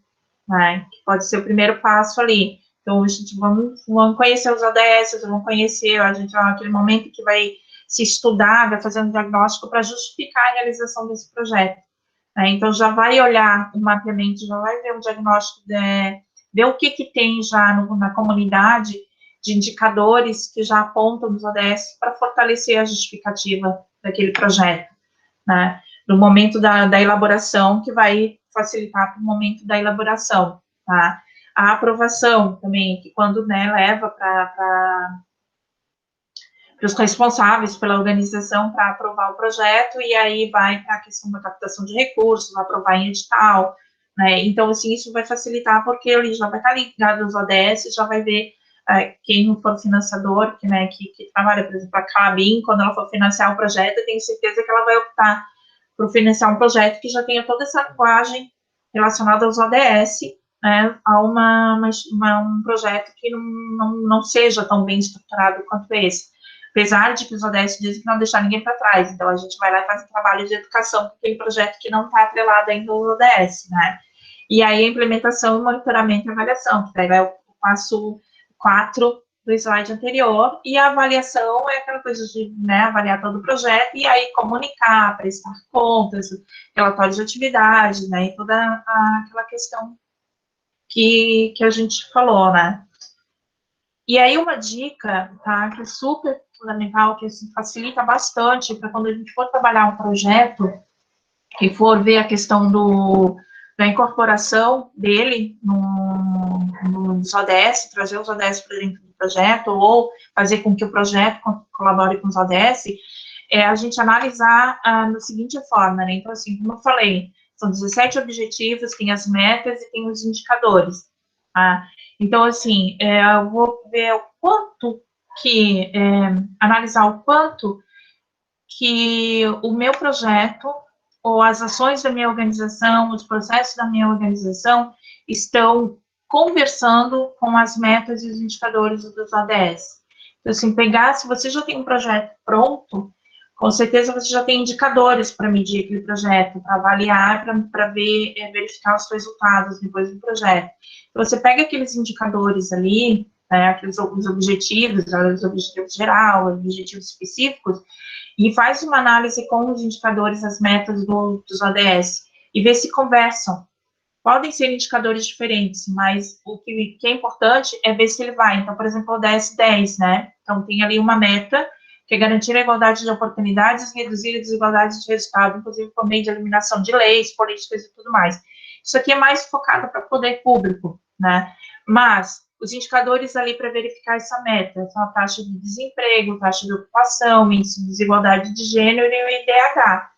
né? Que pode ser o primeiro passo ali. Então, a gente vamos conhecer os ODS, vamos conhecer, a gente vai naquele momento que vai se estudar, vai fazer um diagnóstico para justificar a realização desse projeto. Né? Então, já vai olhar o mapeamento, já vai ver o diagnóstico, ver o que tem já na comunidade de indicadores que já apontam os ODS para fortalecer a justificativa daquele projeto, né? No momento da elaboração, que vai facilitar para o momento da elaboração, tá? A aprovação também, que quando, né, leva para os responsáveis pela organização para aprovar o projeto, e aí vai para a questão da captação de recursos, aprovar em edital, né? Então, assim, isso vai facilitar, porque ele já vai estar ligado aos ODS, já vai ver quem for financiador, né, que trabalha, por exemplo, a Clabin, quando ela for financiar o projeto, eu tenho certeza que ela vai optar por financiar um projeto que já tenha toda essa linguagem relacionada aos ODS, né, a um projeto que não seja tão bem estruturado quanto esse. Apesar de que os ODS dizem que não deixar ninguém para trás, então a gente vai lá e faz um trabalho de educação com aquele projeto que não está atrelado ainda aos ODS, né? E aí a implementação, monitoramento e avaliação, que daí vai o passo 4 do slide anterior, e a avaliação é aquela coisa de, né, avaliar todo o projeto, e aí comunicar, prestar contas, relatórios de atividade, né, e toda aquela questão que a gente falou, né. E aí uma dica, tá, que é super fundamental, que assim, facilita bastante para quando a gente for trabalhar um projeto, e for ver a questão da incorporação dele nos ODS, trazer os ODS para dentro do projeto, ou fazer com que o projeto colabore com os ODS, é a gente analisar da seguinte forma, né? Então, assim, como eu falei, são 17 objetivos, tem as metas e tem os indicadores, tá? Então, assim, eu vou ver o quanto que, analisar o quanto que o meu projeto ou as ações da minha organização, os processos da minha organização estão conversando com as metas e os indicadores dos ODS. Então, assim, se você já tem um projeto pronto, com certeza você já tem indicadores para medir aquele projeto, para avaliar, para verificar os resultados depois do projeto. Então, você pega aqueles indicadores ali, né, os objetivos geral, os objetivos específicos, e faz uma análise com os indicadores, as metas dos ODS, e vê se conversam. Podem ser indicadores diferentes, mas o que é importante é ver se ele vai. Então, por exemplo, o ODS 10, né? Então, tem ali uma meta, que é garantir a igualdade de oportunidades e reduzir a desigualdade de resultado, inclusive por meio de eliminação de leis, políticas e tudo mais. Isso aqui é mais focado para o poder público, né? Mas os indicadores ali para verificar essa meta são a taxa de desemprego, taxa de ocupação, índice de desigualdade de gênero e o IDH.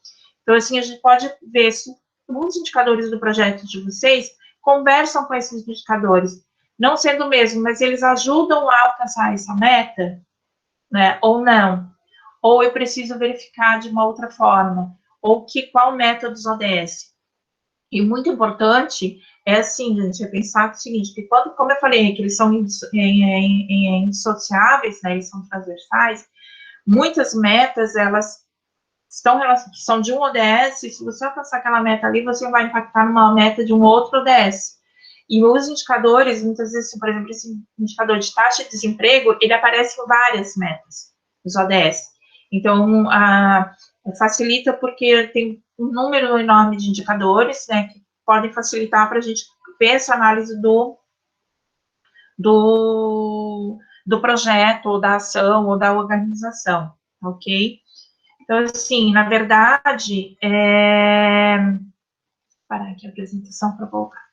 Então, assim, a gente pode ver se os indicadores do projeto de vocês conversam com esses indicadores, não sendo o mesmo, mas eles ajudam a alcançar essa meta, né, ou não. Ou eu preciso verificar de uma outra forma, ou qual meta dos ODS. E muito importante é assim, gente, é pensar o seguinte, que como eu falei, que eles são indissociáveis, né, eles são transversais, muitas metas, elas são de um ODS, e se você alcançar aquela meta ali, você vai impactar numa meta de um outro ODS. E os indicadores, muitas vezes, por exemplo, esse indicador de taxa de desemprego, ele aparece em várias metas, os ODS. Então, facilita porque tem um número enorme de indicadores, né, que podem facilitar para a gente ver essa análise do projeto, ou da ação, ou da organização, ok? Então, assim, na verdade, parar aqui a apresentação para voltar.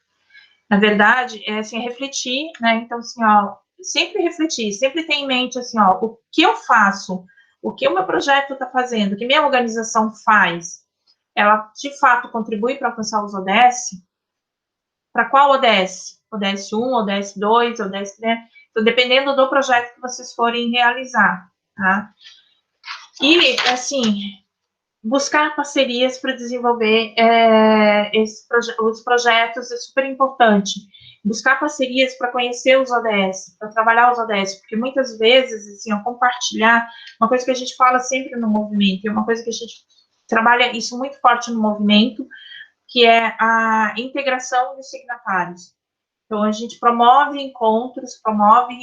Na verdade, assim, refletir, né? Então, assim, ó, sempre refletir, sempre ter em mente, assim, ó, o que eu faço, o que o meu projeto está fazendo, o que minha organização faz, ela, de fato, contribui para alcançar os ODS? Para qual ODS? ODS 1, ODS 2, ODS 3? Então, dependendo do projeto que vocês forem realizar, tá? E, assim, buscar parcerias para desenvolver os projetos é super importante. Buscar parcerias para conhecer os ODS, para trabalhar os ODS, porque muitas vezes, assim, compartilhar, uma coisa que a gente fala sempre no movimento, e uma coisa que a gente trabalha isso muito forte no movimento, que é a integração dos signatários. Então, a gente promove encontros, promove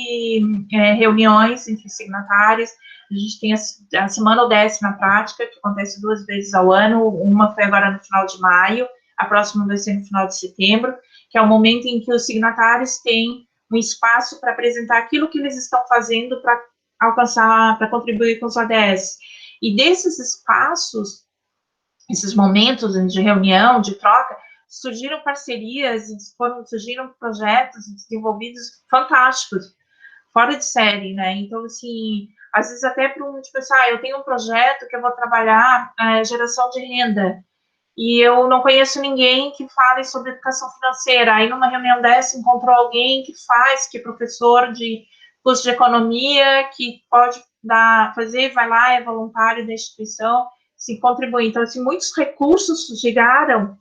reuniões entre signatários. A gente tem a Semana ODS na prática, que acontece 2 vezes ao ano. Uma foi agora no final de maio, a próxima vai ser no final de setembro, que é o momento em que os signatários têm um espaço para apresentar aquilo que eles estão fazendo para alcançar, para contribuir com os ODS. E desses espaços, esses momentos de reunião, de troca, surgiram parcerias, surgiram projetos desenvolvidos fantásticos, fora de série, né? Então, assim, às vezes até para um, tipo assim, eu tenho um projeto que eu vou trabalhar geração de renda, e eu não conheço ninguém que fale sobre educação financeira. Aí, numa reunião dessa, encontrou alguém que faz, que é professor de curso de economia, que pode fazer, vai lá, é voluntário da instituição, se contribui. Então, assim, muitos recursos chegaram,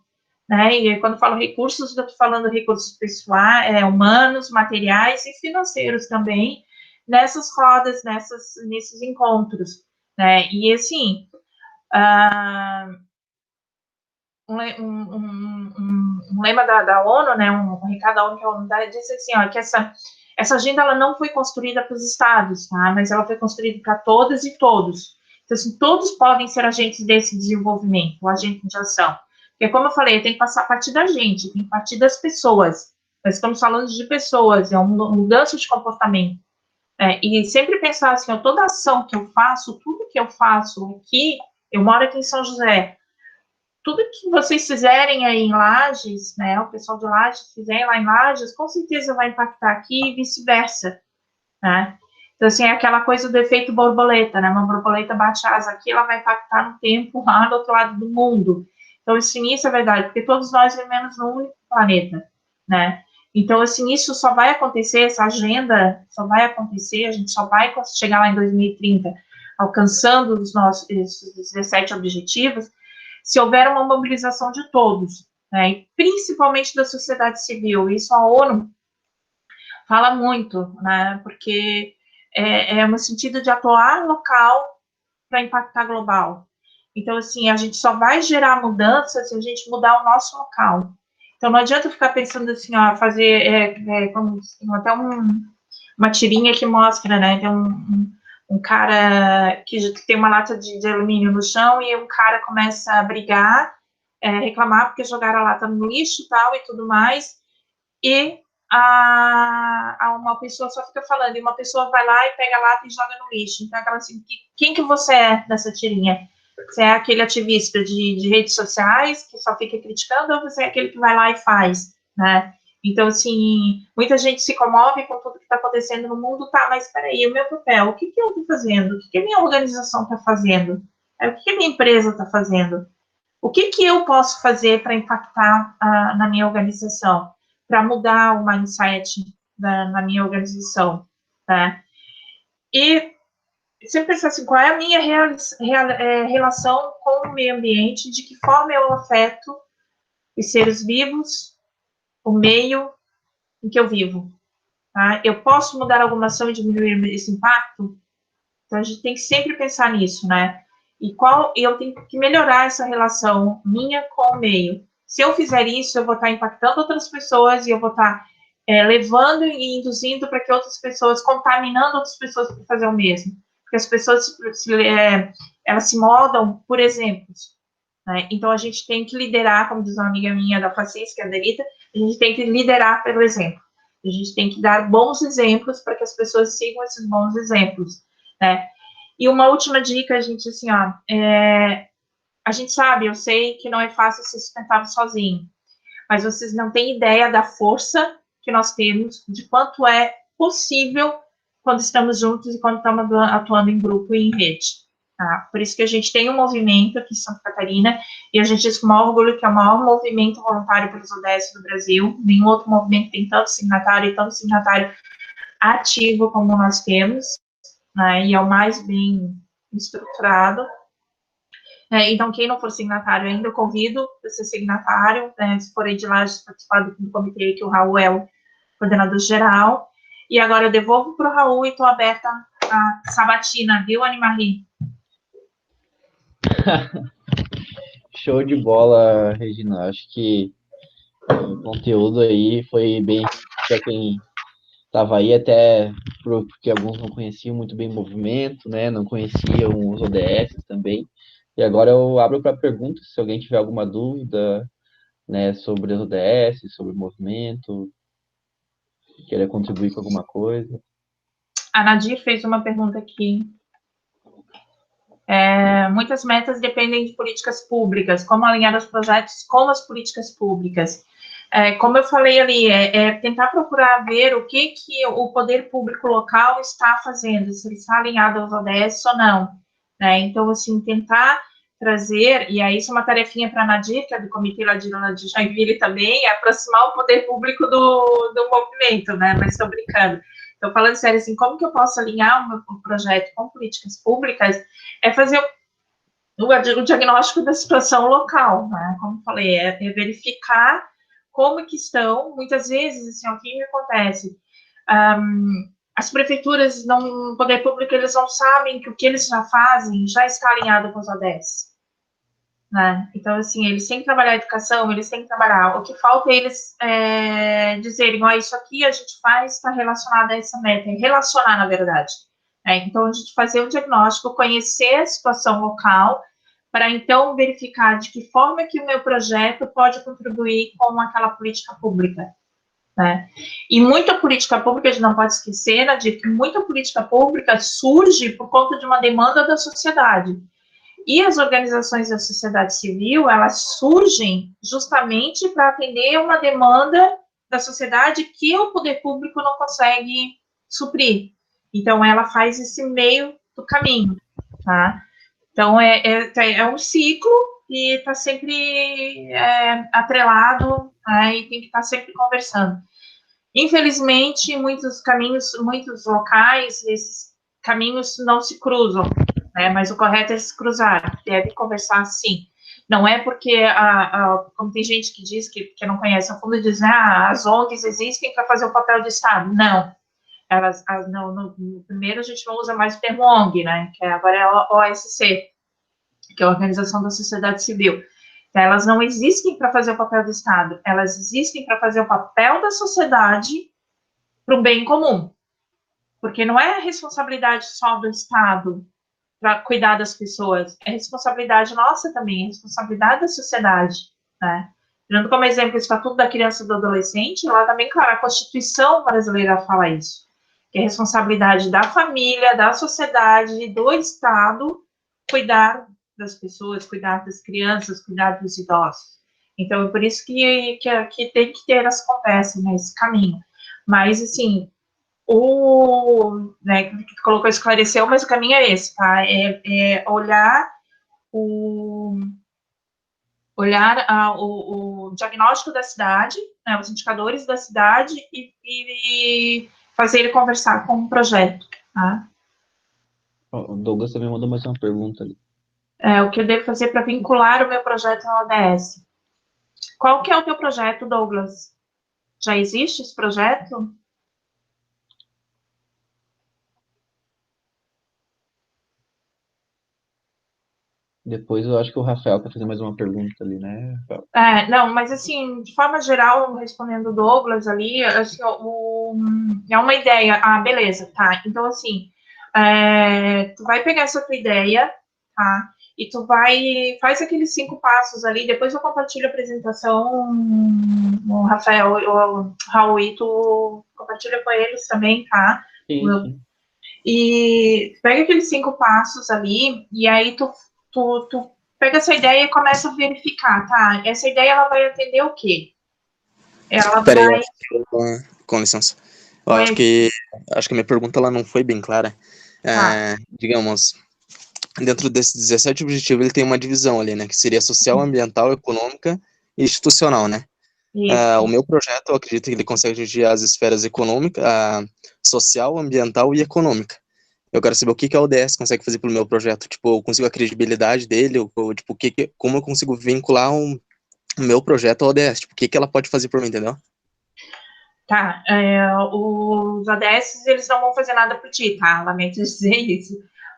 né? E quando eu falo recursos, eu estou falando recursos pessoais, humanos, materiais e financeiros também, nessas rodas, nesses encontros, né? E, assim, um lema da ONU, né, um recado da ONU que a ONU dá, diz assim, ó, que essa agenda ela não foi construída para os estados, tá? Mas ela foi construída para todas e todos. Então, assim, todos podem ser agentes desse desenvolvimento, um agente de ação. Porque, como eu falei, tem que passar a partir da gente, tem que partir das pessoas. Nós estamos falando de pessoas, é uma mudança de comportamento. E sempre pensar assim, ó, toda ação que eu faço, tudo que eu faço aqui, eu moro aqui em São José, tudo que vocês fizerem aí em Lages, né, o pessoal de Lages fizer lá em Lages, com certeza vai impactar aqui e vice-versa, né? Então, assim, é aquela coisa do efeito borboleta, né? Uma borboleta bate asa aqui, ela vai impactar no tempo lá do outro lado do mundo. Então, assim, isso é verdade, porque todos nós vivemos num único planeta, né? Então, assim, isso só vai acontecer, essa agenda só vai acontecer, a gente só vai chegar lá em 2030, alcançando os nossos esses 17 objetivos, se houver uma mobilização de todos, né, e principalmente da sociedade civil. Isso a ONU fala muito, né, porque é no sentido de atuar local para impactar global. Então, assim, a gente só vai gerar mudanças se a gente mudar o nosso local. Então, não adianta ficar pensando assim, ó, fazer, como, até uma tirinha que mostra, né, tem um cara que tem uma lata de alumínio no chão e um cara começa a brigar, reclamar porque jogaram a lata no lixo tal e tudo mais, e uma pessoa só fica falando, e uma pessoa vai lá e pega a lata e joga no lixo. Então, aquela assim, quem que você é nessa tirinha? Você é aquele ativista de redes sociais que só fica criticando, ou você é aquele que vai lá e faz, né? Então, assim, muita gente se comove com tudo que está acontecendo no mundo, tá, mas peraí, o meu papel, o que eu estou fazendo? O que a minha organização está fazendo? O que a minha empresa está fazendo? O que eu posso fazer para impactar na minha organização? Para mudar o mindset na minha organização, tá? E sempre pensar assim, qual é a minha relação com o meio ambiente, de que forma eu afeto os seres vivos, o meio em que eu vivo, tá? Eu posso mudar alguma ação e diminuir esse impacto? Então, a gente tem que sempre pensar nisso, né? E eu tenho que melhorar essa relação minha com o meio. Se eu fizer isso, eu vou estar impactando outras pessoas e eu vou estar levando e induzindo para que outras pessoas, contaminando outras pessoas para fazer o mesmo. Porque as pessoas, elas se moldam por exemplos, né? Então, a gente tem que liderar, como diz uma amiga minha da Facis, que é a Derita, a gente tem que liderar pelo exemplo. A gente tem que dar bons exemplos para que as pessoas sigam esses bons exemplos, né? E uma última dica, gente, assim, ó, a gente sabe, eu sei que não é fácil ser sustentável sozinho, mas vocês não têm ideia da força que nós temos, de quanto é possível quando estamos juntos e quando estamos atuando em grupo e em rede. Tá? Por isso que a gente tem um movimento aqui em Santa Catarina, e a gente diz com o maior orgulho que é o maior movimento voluntário pelos ODS do Brasil. Nenhum outro movimento tem tanto signatário e tanto signatário ativo como nós temos, né? E é o mais bem estruturado. Então, quem não for signatário ainda, eu convido a ser signatário, se for aí de lá, participar do comitê, que o Raul é o coordenador geral. E agora eu devolvo para o Raul e estou aberta a sabatina, viu, Animari? Show de bola, Regina. Acho que o conteúdo aí foi bem para quem estava aí, até porque alguns não conheciam muito bem o movimento, né? Não conheciam os ODS também. E agora eu abro para perguntas, se alguém tiver alguma dúvida, né, sobre os ODS, sobre o movimento, querer contribuir com alguma coisa. A Nadir fez uma pergunta aqui. Muitas metas dependem de políticas públicas, como alinhar os projetos com as políticas públicas. Como eu falei ali, tentar procurar ver o que o poder público local está fazendo, se ele está alinhado aos ODS ou não, né? Então, assim, tentar trazer, e aí isso é uma tarefinha para a Nadir, que é do Comitê Ladino de Joinville também, é aproximar o poder público do movimento, né? Mas estou brincando. Então, falando sério, assim, como que eu posso alinhar o meu projeto com políticas públicas, é fazer o diagnóstico da situação local, né? Como falei, é verificar como que estão, muitas vezes, assim, o que acontece? As prefeituras, no poder público, eles não sabem que o que eles já fazem já está alinhado com os ODS, né? Então, assim, eles têm que trabalhar a educação, eles têm que trabalhar, o que falta é eles dizerem, ó, isso aqui a gente faz, está relacionado a essa meta, relacionar, na verdade. Então, a gente fazer um diagnóstico, conhecer a situação local, para então verificar de que forma que o meu projeto pode contribuir com aquela política pública, né? E muita política pública, a gente não pode esquecer, né, de que muita política pública surge por conta de uma demanda da sociedade. E as organizações da sociedade civil, elas surgem justamente para atender uma demanda da sociedade que o poder público não consegue suprir. Então, ela faz esse meio do caminho, tá? Então, é um ciclo e está sempre atrelado, né, e tem que estar sempre conversando. Infelizmente, muitos caminhos, muitos locais, esses caminhos não se cruzam, né, mas o correto é se cruzar, deve conversar sim. Não é porque, como tem gente que diz que não conhece a fundo, diz, as ONGs existem para fazer o papel do Estado. Não. No primeiro a gente não usa mais o termo ONG, né, que agora é OSC, que é a Organização da Sociedade Civil. Então, elas não existem para fazer o papel do Estado, elas existem para fazer o papel da sociedade para o bem comum. Porque não é responsabilidade só do Estado para cuidar das pessoas, é responsabilidade nossa também, é responsabilidade da sociedade, né? Dando como exemplo o Estatuto da Criança e do Adolescente, lá também, claro, a Constituição brasileira fala isso, que é responsabilidade da família, da sociedade, do Estado, cuidar das pessoas, cuidar das crianças, cuidar dos idosos. Então, é por isso que tem que ter essa conversa nesse caminho. Mas, assim, né, que tu colocou, esclareceu, mas o caminho é esse, tá? Olhar o diagnóstico da cidade, né, os indicadores da cidade e fazer ele conversar com o projeto, tá? O Douglas também mandou mais uma pergunta ali. O que eu devo fazer para vincular o meu projeto ao ODS? Qual que é o teu projeto, Douglas? Já existe esse projeto? Depois eu acho que o Rafael quer fazer mais uma pergunta ali, né, Rafael? Não, mas assim, de forma geral, respondendo o Douglas ali, assim, é uma ideia. Beleza, tá. Então, assim, tu vai pegar essa tua ideia, tá? E tu faz aqueles 5 passos ali, depois eu compartilho a apresentação, o Rafael, o Raul, e tu compartilha com eles também, tá? Sim. E pega aqueles 5 passos ali, e aí tu pega essa ideia e começa a verificar, tá? Essa ideia, ela vai atender o quê? Ela Peraí, vai... com licença. Eu acho que a minha pergunta ela não foi bem clara. Digamos, dentro desses 17 objetivos, ele tem uma divisão ali, né? Que seria social, ambiental, econômica e institucional, né? O meu projeto, eu acredito que ele consegue atingir as esferas econômica, social, ambiental e econômica. Eu quero saber o que a ODS consegue fazer pelo meu projeto. Tipo, eu consigo a credibilidade dele, ou tipo, como eu consigo vincular o meu projeto ao ODS. Tipo, o que ela pode fazer por mim, entendeu? Tá, os ADS, eles não vão fazer nada por ti, tá? Lamento dizer isso.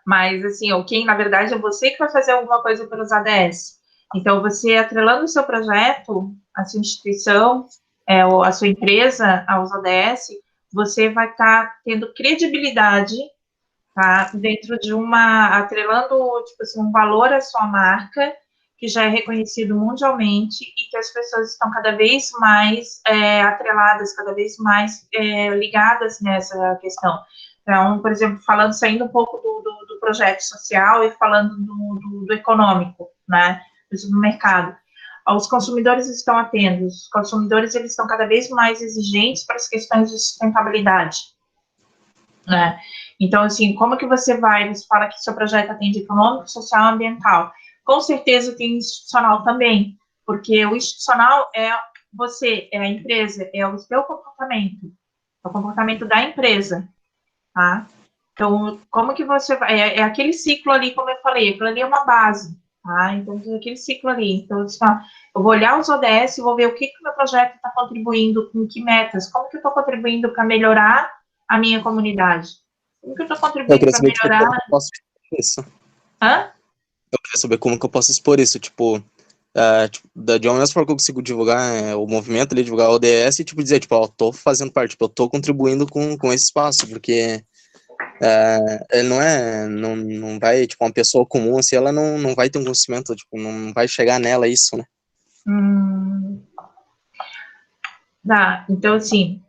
Mas, assim, quem, na verdade, é você que vai fazer alguma coisa pelos ADS. Então, você atrelando o seu projeto, a sua instituição, a sua empresa aos ADS, você vai estar tendo credibilidade, tá? Dentro de atrelando, tipo assim, um valor à sua marca, que já é reconhecido mundialmente e que as pessoas estão cada vez mais atreladas, cada vez mais ligadas nessa questão. Então, por exemplo, saindo um pouco do projeto social e falando do econômico, né, do mercado. Os consumidores estão atentos, os consumidores eles estão cada vez mais exigentes para as questões de sustentabilidade, né? Então, assim, como que você fala que seu projeto atende econômico, social e ambiental? Com certeza tem institucional também, porque o institucional é a empresa, é o seu comportamento, é o comportamento da empresa, tá? Então, como que você vai... É aquele ciclo ali, como eu falei, aquilo ali é uma base, tá? Então, aquele ciclo ali. Então, assim, eu vou olhar os ODS e vou ver o que o meu projeto está contribuindo, com que metas, como que eu estou contribuindo para melhorar a minha comunidade. Como que eu estou Eu contribuindo queria para saber, tipo, melhorar... como eu posso expor isso. Hã? Eu queria saber como que eu posso expor isso, tipo, de uma mesma forma que eu consigo divulgar o movimento ali, divulgar o ODS e, tipo, dizer, tipo, ó, tô fazendo parte, tipo, eu tô contribuindo com esse espaço, porque ele não vai, tipo, uma pessoa comum, assim, ela não vai ter um conhecimento, tipo, não vai chegar nela isso, né? Tá, então, assim,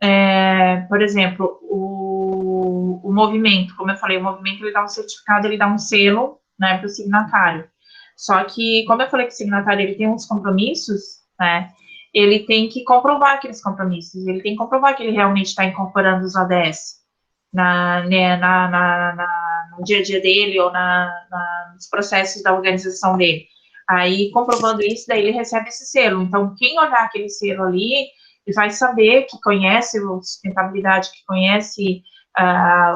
por exemplo, o movimento, como eu falei, o movimento, ele dá um certificado, ele dá um selo, né, para o signatário. Só que, como eu falei que o signatário, ele tem uns compromissos, né, ele tem que comprovar aqueles compromissos, ele tem que comprovar que ele realmente está incorporando os ODS no dia a dia dele ou nos processos da organização dele. Aí, comprovando isso, daí ele recebe esse selo. Então, quem olhar aquele selo ali, ele vai saber que conhece a sustentabilidade, que conhece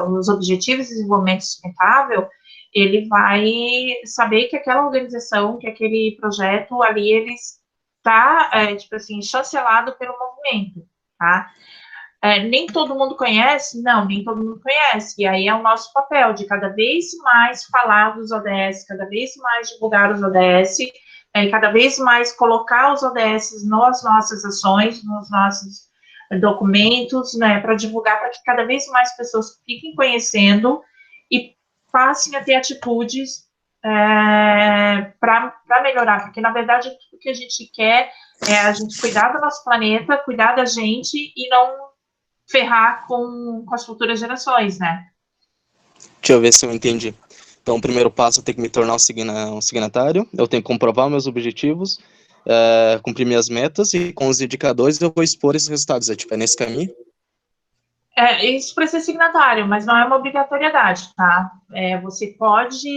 os objetivos de desenvolvimento sustentável, ele vai saber que aquela organização, que aquele projeto ali, ele está, tipo assim, chancelado pelo movimento, tá? Nem todo mundo conhece? Não, nem todo mundo conhece. E aí é o nosso papel de cada vez mais falar dos ODS, cada vez mais divulgar os ODS, cada vez mais colocar os ODS nas nossas ações, nos nossos documentos, né, para divulgar, para que cada vez mais pessoas fiquem conhecendo e passem a ter atitudes para melhorar, porque na verdade o que a gente quer é a gente cuidar do nosso planeta, cuidar da gente e não ferrar com as futuras gerações, né? Deixa eu ver se eu entendi. Então, o primeiro passo é ter que me tornar um signatário, eu tenho que comprovar meus objetivos, cumprir minhas metas, e com os indicadores eu vou expor esses resultados. É nesse caminho? Isso para ser signatário, mas não é uma obrigatoriedade, tá? Você pode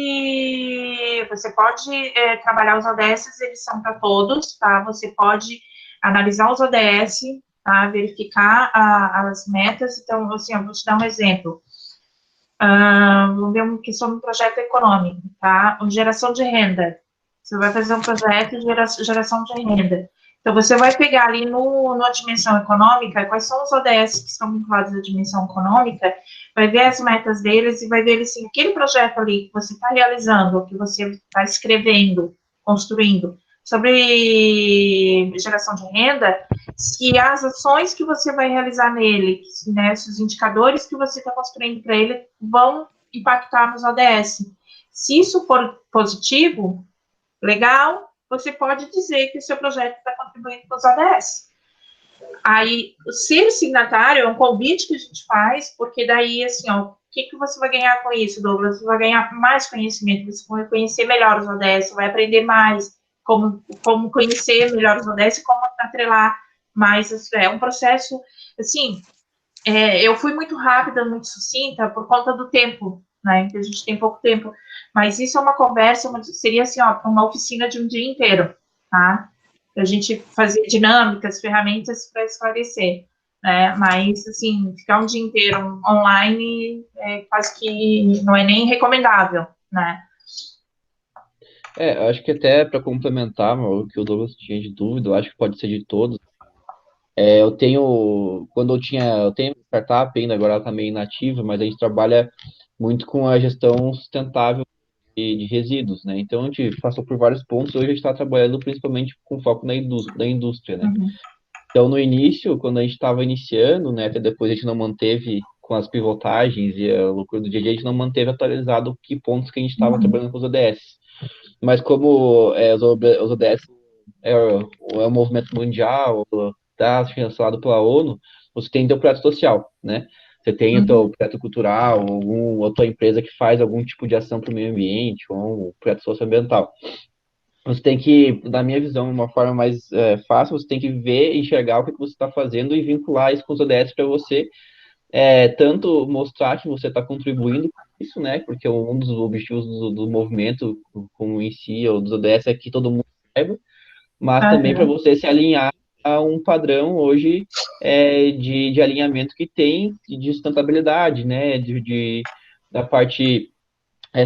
trabalhar os ODS, eles são para todos, tá? Você pode analisar os ODS, tá? Verificar as metas. Então, assim, eu vou te dar um exemplo. Vamos ver uma questão do projeto econômico, tá? Geração de renda. Você vai fazer um projeto de geração de renda. Então, você vai pegar ali na dimensão econômica, quais são os ODS que estão vinculados à dimensão econômica, vai ver as metas deles e vai ver, assim, aquele projeto ali que você está realizando, que você está escrevendo, construindo, sobre geração de renda, se as ações que você vai realizar nele, né, se os indicadores que você está construindo para ele vão impactar nos ODS. Se isso for positivo, legal, você pode dizer que o seu projeto está contribuindo para os ODS. Aí, ser signatário é um convite que a gente faz, porque daí, assim, ó, o que você vai ganhar com isso, Douglas? Você vai ganhar mais conhecimento, você vai conhecer melhor os ODS, você vai aprender mais como conhecer melhor os ODS e como atrelar mais. É um processo, assim, eu fui muito rápida, muito sucinta, por conta do tempo, né, que a gente tem pouco tempo, mas isso é uma conversa, seria assim, ó, uma oficina de um dia inteiro, tá? A gente fazer dinâmicas, ferramentas para esclarecer, né, mas, assim, ficar um dia inteiro online quase que não é nem recomendável, né? Acho que até para complementar o que o Douglas tinha de dúvida, eu acho que pode ser de todos. Eu tenho startup ainda, agora ela está meio inativa, mas a gente trabalha muito com a gestão sustentável de resíduos, né? Então a gente passou por vários pontos, hoje a gente está trabalhando principalmente com foco da indústria, né? Uhum. Então no início, quando a gente estava iniciando, né, até depois a gente não manteve com as pivotagens e a loucura do dia a dia, a gente não manteve atualizado que pontos que a gente estava trabalhando com os ODS. Mas como os ODS é um movimento mundial, está financiado pela ONU, você tem que ter o projeto social, né? Você tem o teu projeto cultural, ou a tua empresa que faz algum tipo de ação para o meio ambiente, ou um projeto socioambiental. Você tem que, na minha visão, de uma forma mais fácil, você tem que ver, enxergar o que você está fazendo e vincular isso com os ODS para você, tanto mostrar que você está contribuindo com isso, né? Porque um dos objetivos do movimento, como em si, ou dos ODS, é que todo mundo saiba, mas também para você se alinhar a um padrão hoje de alinhamento que tem de sustentabilidade, né? Da parte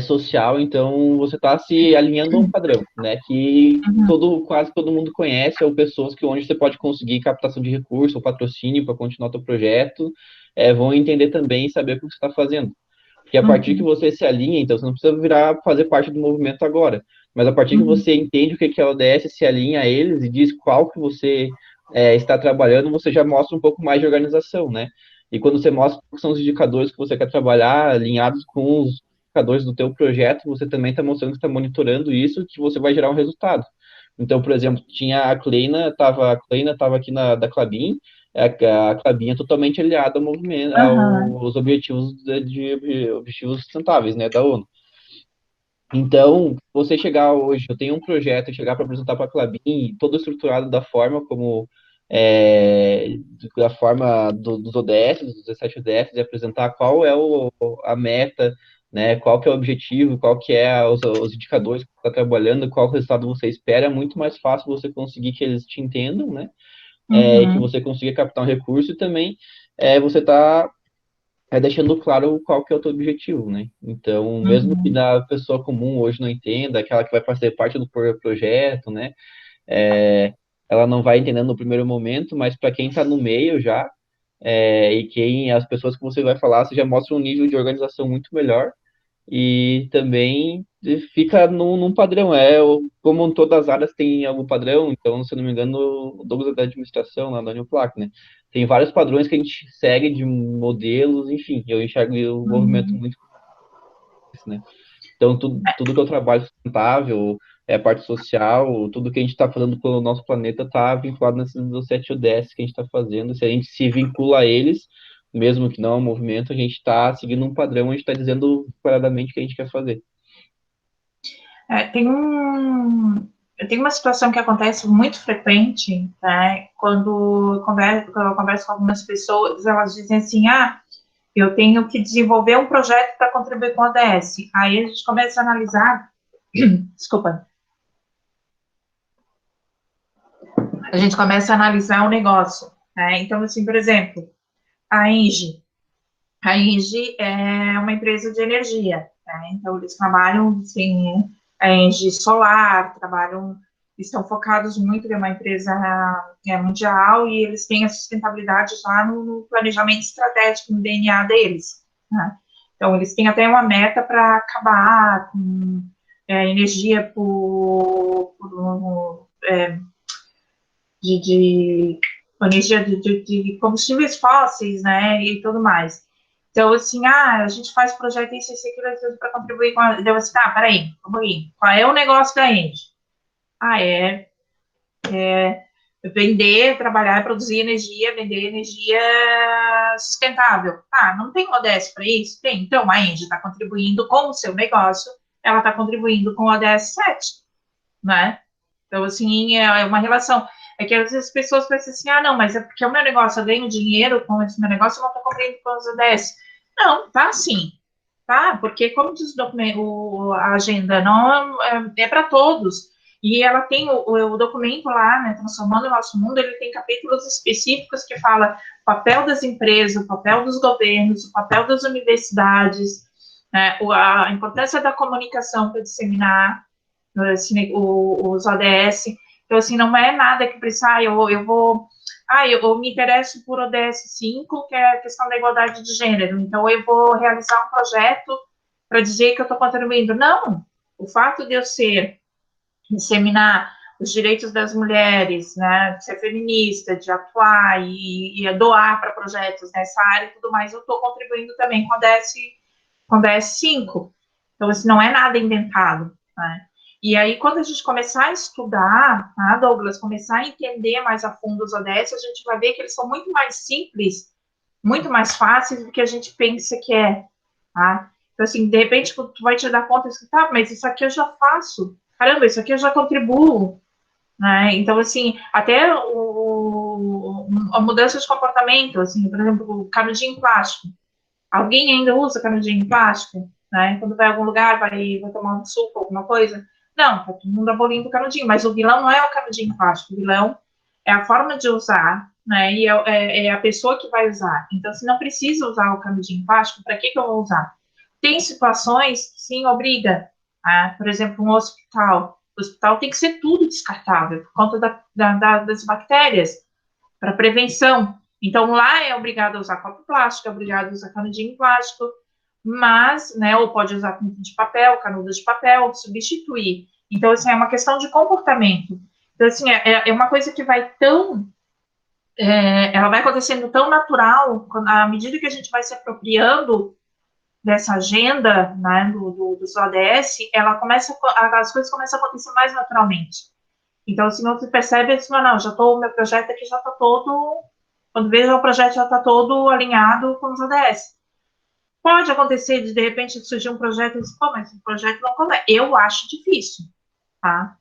social, então você está se alinhando a um padrão, né? Que quase todo mundo conhece, ou pessoas que onde você pode conseguir captação de recurso ou patrocínio para continuar o teu projeto, vão entender também e saber o que você está fazendo. Porque a partir que você se alinha, então você não precisa fazer parte do movimento agora, mas a partir que você entende o que é o ODS, se alinha a eles e diz qual que você está trabalhando, você já mostra um pouco mais de organização, né? E quando você mostra quais são os indicadores que você quer trabalhar, alinhados com os indicadores do teu projeto, você também está mostrando que está monitorando isso, que você vai gerar um resultado. Então, por exemplo, tinha a Kleina estava aqui da Klabin, a Klabin é totalmente aliada ao movimento, aos objetivos objetivos sustentáveis, né, da ONU. Então, você chegar hoje, eu tenho um projeto, chegar para apresentar para a Klabin, todo estruturado da forma como da forma dos ODS, dos 17 ODS, e apresentar qual é a meta, né, qual que é o objetivo, qual que é os indicadores que você está trabalhando, qual resultado você espera, é muito mais fácil você conseguir que eles te entendam, né, e que você consiga captar um recurso e também você está deixando claro qual que é o teu objetivo, né? Então, mesmo que a pessoa comum hoje não entenda, aquela que vai fazer parte do projeto, né? Ela não vai entendendo no primeiro momento, mas para quem está no meio já, e as pessoas que você vai falar, você já mostra um nível de organização muito melhor e também fica num padrão. Como todas as áreas têm algum padrão, então, se eu não me engano, o Douglas é da administração, lá da Uniplac, né? Tem vários padrões que a gente segue de modelos, enfim, eu enxergo o movimento muito isso, né? Então, tudo que eu trabalho sustentável, a parte social, tudo que a gente está fazendo pelo nosso planeta está vinculado nesses 17 ODS que a gente está fazendo. Se a gente se vincula a eles, mesmo que não é um movimento, a gente está seguindo um padrão, a gente está dizendo claramente o que a gente quer fazer. Tem uma situação que acontece muito frequente, né? Quando eu converso com algumas pessoas, elas dizem assim, eu tenho que desenvolver um projeto para contribuir com o ODS. Aí a gente começa a analisar, desculpa, a gente começa a analisar o negócio, né? Então, assim, por exemplo, a Engie é uma empresa de energia, né? Então, eles trabalham, assim, a Engie Solar, estão focados muito, é uma empresa mundial, e eles têm a sustentabilidade já no planejamento estratégico, no DNA deles, né? Então, eles têm até uma meta para acabar com energia energia de combustíveis fósseis, né, e tudo mais. Então, assim, a gente faz projeto isso, aquilo, para contribuir com a... Deu assim, peraí, vamos aí. Qual é o negócio da Engie? Vender, trabalhar, produzir energia, vender energia sustentável. Não tem ODS para isso? Tem. Então, a Engie está contribuindo com o seu negócio, ela está contribuindo com o ODS 7, né? Então, assim, é uma relação. É que às vezes as pessoas pensam assim, não, mas é porque o meu negócio, eu ganho dinheiro com esse meu negócio, eu não estou cumprindo com os ODS. Não, tá sim. Tá? Porque, como diz a agenda, não é para todos. E ela tem o documento lá, né, Transformando o Nosso Mundo, ele tem capítulos específicos que fala o papel das empresas, o papel dos governos, o papel das universidades, né, a importância da comunicação para disseminar os ODS. Então, assim, não é nada que precisa, eu me interesso por ODS 5, que é a questão da igualdade de gênero, então eu vou realizar um projeto para dizer que eu estou contribuindo. Não, o fato de eu disseminar os direitos das mulheres, né, de ser feminista, de atuar e doar para projetos nessa área e tudo mais, eu estou contribuindo também com a ODS 5. Então, assim, não é nada inventado, né? E aí, quando a gente começar a estudar, Douglas, começar a entender mais a fundo os ODS, a gente vai ver que eles são muito mais simples muito mais fáceis do que a gente pensa que é, tá? Então, assim, de repente, tu vai te dar conta, assim, tá, mas isso aqui eu já faço, caramba, isso aqui eu já contribuo, né? Então, assim, até a mudança de comportamento, assim, por exemplo, o canudinho em plástico. Alguém ainda usa canudinho em plástico, né? Quando vai a algum lugar, vai tomar um suco, alguma coisa. Não, tá todo mundo abolindo o canudinho, mas o vilão não é o canudinho em plástico, o vilão é a forma de usar, né? E é a pessoa que vai usar. Então, se não precisa usar o canudinho em plástico, para que eu vou usar? Tem situações, sim, obriga. Tá? Por exemplo, um hospital. O hospital tem que ser tudo descartável, por conta das bactérias, para prevenção. Então, lá é obrigado a usar copo plástico, é obrigado a usar canudinho em plástico, mas, né, ou pode usar canudo de papel, substituir. Então, assim, é uma questão de comportamento. Então, assim, é uma coisa que vai ela vai acontecendo tão natural, à medida que a gente vai se apropriando dessa agenda, né, dos ODS, as coisas começam a acontecer mais naturalmente. Então, se não se percebe, assim, não, o meu projeto aqui já está todo, quando vejo o projeto já está todo alinhado com os ODS. Pode acontecer de repente, surgir um projeto e dizer, pô, mas esse projeto não acontece. Eu acho difícil, tá?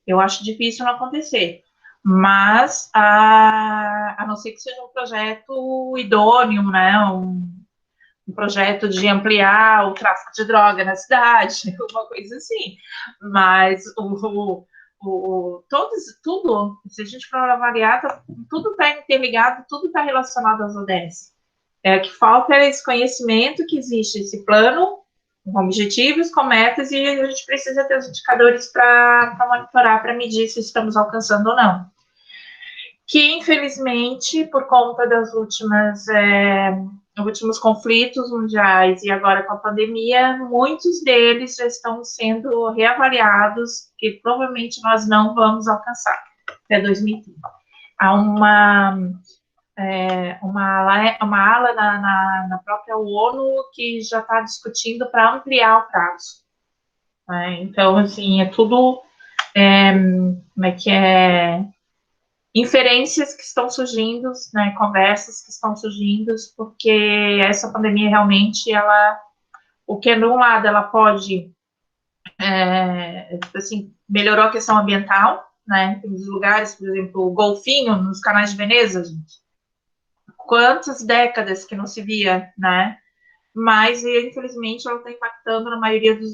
Eu acho difícil não acontecer. Mas, a não ser que seja um projeto idôneo, né, um projeto de ampliar o tráfico de droga na cidade, uma coisa assim. Mas tudo, se a gente for avaliar, tudo está interligado, tudo está relacionado às ODS. O que falta é esse conhecimento que existe, esse plano, com objetivos, com metas, e a gente precisa ter os indicadores para monitorar, para medir se estamos alcançando ou não. Que, infelizmente, por conta das últimos conflitos mundiais e agora com a pandemia, muitos deles já estão sendo reavaliados, que provavelmente nós não vamos alcançar até 2030. Há uma ala na própria ONU que já está discutindo para ampliar o prazo. Né? Então, assim, é tudo, como é que é, inferências que estão surgindo, né, conversas que estão surgindo, porque essa pandemia realmente, o que de um lado ela pode, assim, melhorou a questão ambiental, né, tem lugares, por exemplo, o golfinho nos canais de Veneza, gente, quantas décadas que não se via, né, mas, infelizmente, ela está impactando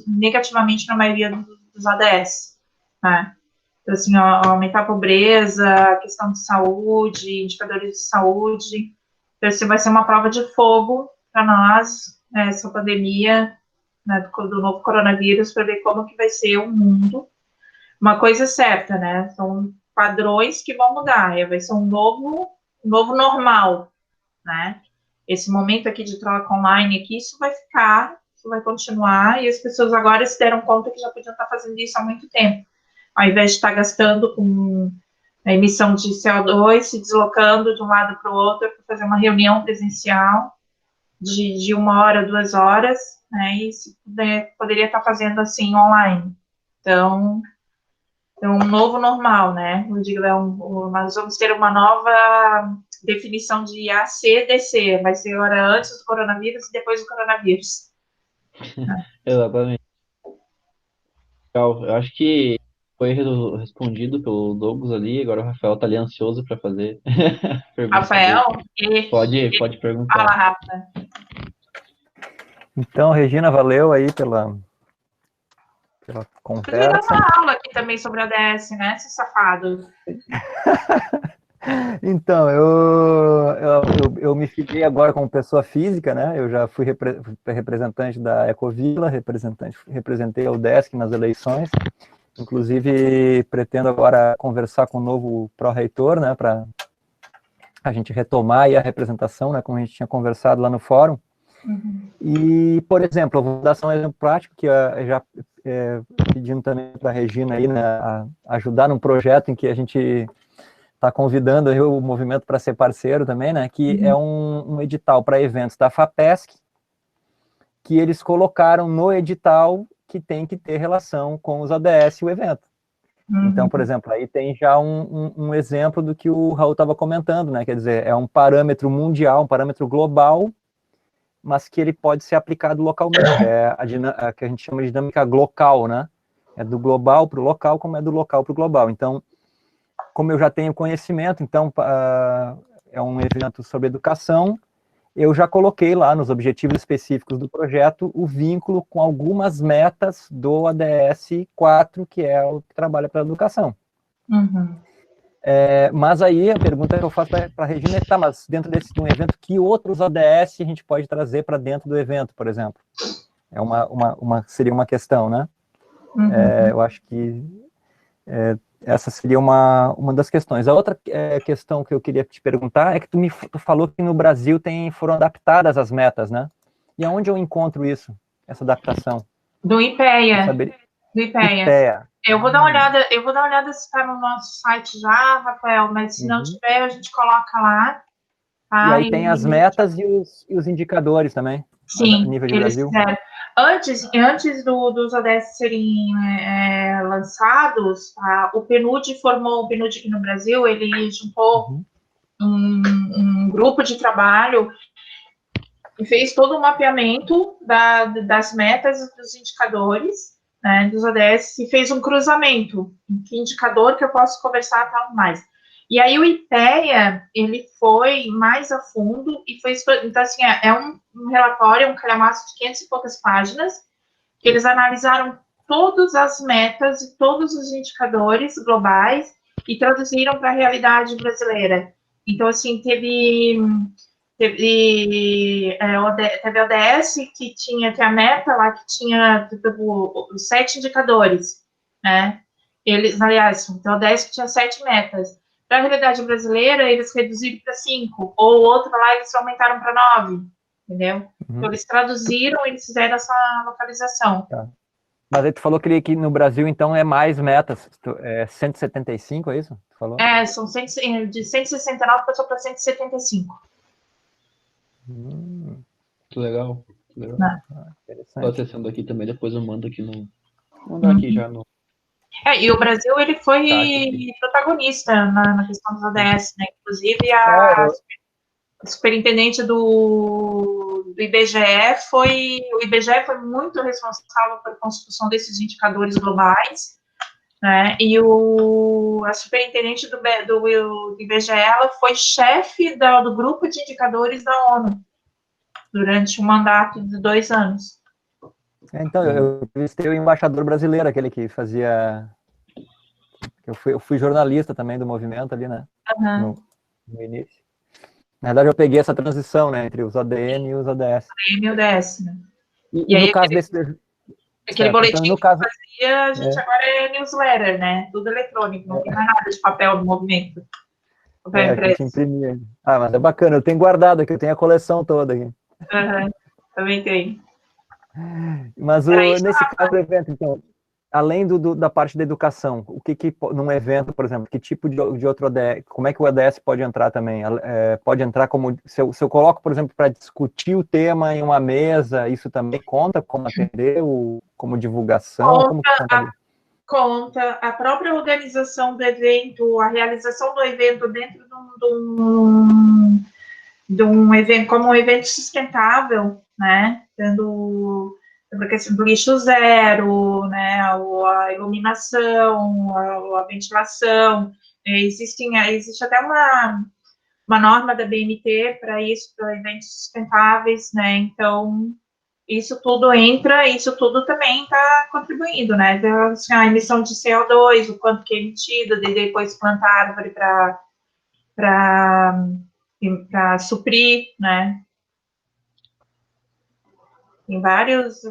negativamente na maioria dos ADS, né. Então, assim, aumentar a pobreza, a questão de saúde, indicadores de saúde. Então, isso vai ser uma prova de fogo para nós, né, essa pandemia, né, do novo coronavírus, para ver como que vai ser o mundo. Uma coisa certa, né? São padrões que vão mudar, vai ser um novo normal, né? Esse momento aqui de troca online aqui, isso vai continuar, e as pessoas agora se deram conta que já podiam estar fazendo isso há muito tempo. Ao invés de estar gastando com a emissão de CO2, se deslocando de um lado para o outro para fazer uma reunião presencial de 1 hora, 2 horas, né, e poderia estar fazendo assim online. Então, é um novo normal, né? Eu digo, nós vamos ter uma nova definição de ACDC, vai ser hora antes do coronavírus e depois do coronavírus. Exatamente. Eu acho que foi respondido pelo Douglas ali, agora o Rafael tá ali ansioso para fazer pergunta Rafael? Pode perguntar. Fala, Rafa. Então, Regina, valeu aí pela conversa. Podia dar uma aula aqui também sobre a ADS, né, seu safado? Então, eu me filiei agora como pessoa física, né? Eu já fui representante da Ecovila, representei a UDESC nas eleições. Inclusive, pretendo agora conversar com o novo pró-reitor, né? Para a gente retomar aí a representação, né? Como a gente tinha conversado lá no fórum. Uhum. E, por exemplo, eu vou dar só um exemplo prático, que já pedindo também para a Regina aí, né, a ajudar num projeto em que a gente está convidando aí o movimento para ser parceiro também, né, que é um edital para eventos da FAPESC, que eles colocaram no edital que tem que ter relação com os ODS e o evento. Então, por exemplo, aí tem já um exemplo do que o Raul estava comentando, né? Quer dizer, é um parâmetro mundial, um parâmetro global, mas que ele pode ser aplicado localmente. É a que a gente chama de dinâmica local, né? É do global para o local, como é do local para o global. Então, como eu já tenho conhecimento, então é um evento sobre educação, eu já coloquei lá nos objetivos específicos do projeto o vínculo com algumas metas do ODS 4, que é o que trabalha para a educação. Mas aí a pergunta que eu faço para a Regina é, tá, mas dentro de um evento, que outros ODS a gente pode trazer para dentro do evento, por exemplo? Seria uma questão, né? Eu acho que essa seria uma das questões. A outra questão que eu queria te perguntar é que tu falou que no Brasil foram adaptadas as metas, né? E aonde eu encontro isso, essa adaptação? Do IPEA. Do IPEA. Eu vou dar uma olhada se está no nosso site já, Rafael, mas se não tiver, a gente coloca lá. Tá? E aí tem as metas e os indicadores também. Sim, nível de eles Brasil. fizeram. Antes dos ODS serem lançados, o PNUD formou, o PNUD aqui no Brasil, ele juntou um grupo de trabalho e fez todo o mapeamento das metas e dos indicadores, né, dos ODS, e fez um cruzamento, em que indicador que eu posso conversar tal mais. E aí o IPEA, ele foi mais a fundo e foi, então assim, um relatório, um calhamaço de 500 e poucas páginas, que eles analisaram todas as metas e todos os indicadores globais e traduziram para a realidade brasileira. Então, assim, teve ODS que tinha a meta lá, que tinha os 7 indicadores, né? Aliás, então o ODS que tinha 7 metas. Para a realidade brasileira, eles reduziram para 5, ou o outro lá, eles aumentaram para 9, entendeu? Então, eles traduziram, eles fizeram essa localização. Tá. Mas aí tu falou que no Brasil, então, é mais metas. 175, é isso? Tu falou? São de 169 passou para 175. Que legal. Estou acessando aqui também, depois eu mando aqui no... Vou mandar aqui já no... E o Brasil, ele foi protagonista na questão dos ODS, né? Inclusive, a superintendente do IBGE o IBGE foi muito responsável pela construção desses indicadores globais, né? E a superintendente do IBGE, ela foi chefe do grupo de indicadores da ONU durante um mandato de 2 anos. Então, eu visitei o embaixador brasileiro, aquele que fazia... Eu fui jornalista também do movimento ali, né? No início. Na verdade, eu peguei essa transição, né, entre os ADM e os ODS. ADM e ODS, né? E no caso desse... Aquele boletim então, que fazia, a gente agora é newsletter, né? Tudo eletrônico, não tem mais nada de papel no movimento. A gente imprimia. Mas é bacana, eu tenho guardado aqui, eu tenho a coleção toda aqui. Também tem. Mas nesse caso do evento, então, além da parte da educação, o que num evento, por exemplo, que tipo de outro ODS, como é que o ODS pode entrar também? Pode entrar como, se eu coloco, por exemplo, para discutir o tema em uma mesa, isso também conta como atender, como divulgação? Conta a própria organização do evento, a realização do evento dentro de um evento, como um evento sustentável, né? Tendo a questão do lixo zero, né? A iluminação, a ventilação. Existe até uma norma da BNT para isso, para eventos sustentáveis, né? Então, isso tudo entra, isso tudo também está contribuindo, né? Então, assim, a emissão de CO2, o quanto que é emitido, de depois plantar árvore para suprir, né? Tem várias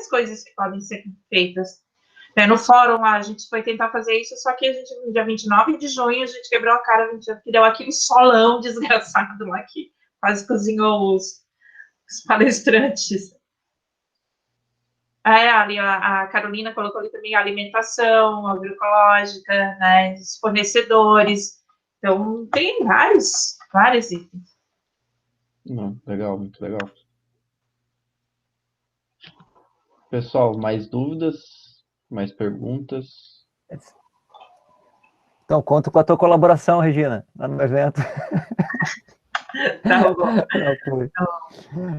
coisas que podem ser feitas. No fórum lá, a gente foi tentar fazer isso, só que a gente, no dia 29 de junho, a gente quebrou a cara, que deu aquele solão desgraçado lá, que quase cozinhou os palestrantes. Ali a Carolina colocou ali também a alimentação agroecológica, né, os fornecedores. Então, tem vários itens. Legal, muito legal. Pessoal, mais dúvidas? Mais perguntas? Então, conto com a tua colaboração, Regina, lá no evento. Tá bom.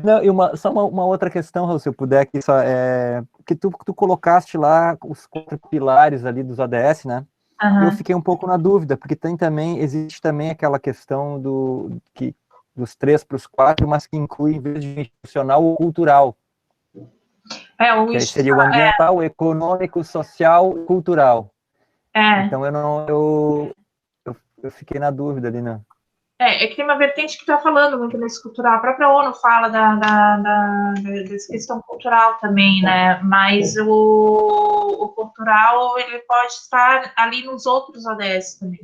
Não, e só uma outra questão, Raul, se eu puder aqui, só, que tu colocaste lá os 4 pilares ali dos ODS, né? Eu fiquei um pouco na dúvida, porque existe também aquela questão dos 3 para os 4, mas que inclui, em vez de institucional, o cultural. Que aí seria o ambiental, o econômico, social e cultural. Então eu fiquei na dúvida ali, né? É que tem uma vertente que está falando muito nesse cultural. A própria ONU fala dessa questão cultural também, né? Mas o cultural, ele pode estar ali nos outros ODS também.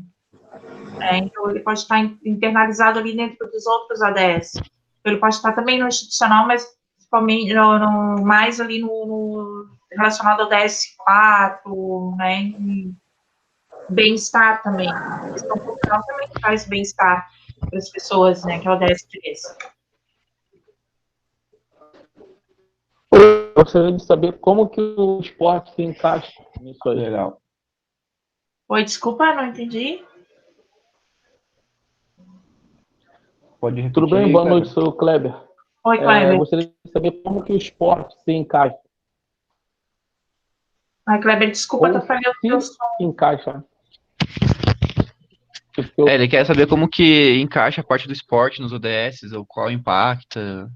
Então, ele pode estar internalizado ali dentro dos outros ODS. Ele pode estar também no institucional, mas principalmente mais ali no relacionado ao DS4, né? E bem-estar também. A questão cultural também traz bem-estar para as pessoas, né, que é o DS3. Eu gostaria de saber como que o esporte se encaixa nisso aí. Legal. Oi, desculpa, não entendi. Pode repetir. Tudo bem? Aí, Boa Kleber. noite, sou o Kleber. Oi, Kleber. Eu gostaria de saber como que o esporte se encaixa. Ai, Kleber, desculpa, tá falhando o teu som. Se encaixa. Ele quer saber como que encaixa a parte do esporte nos ODS, ou qual impacta.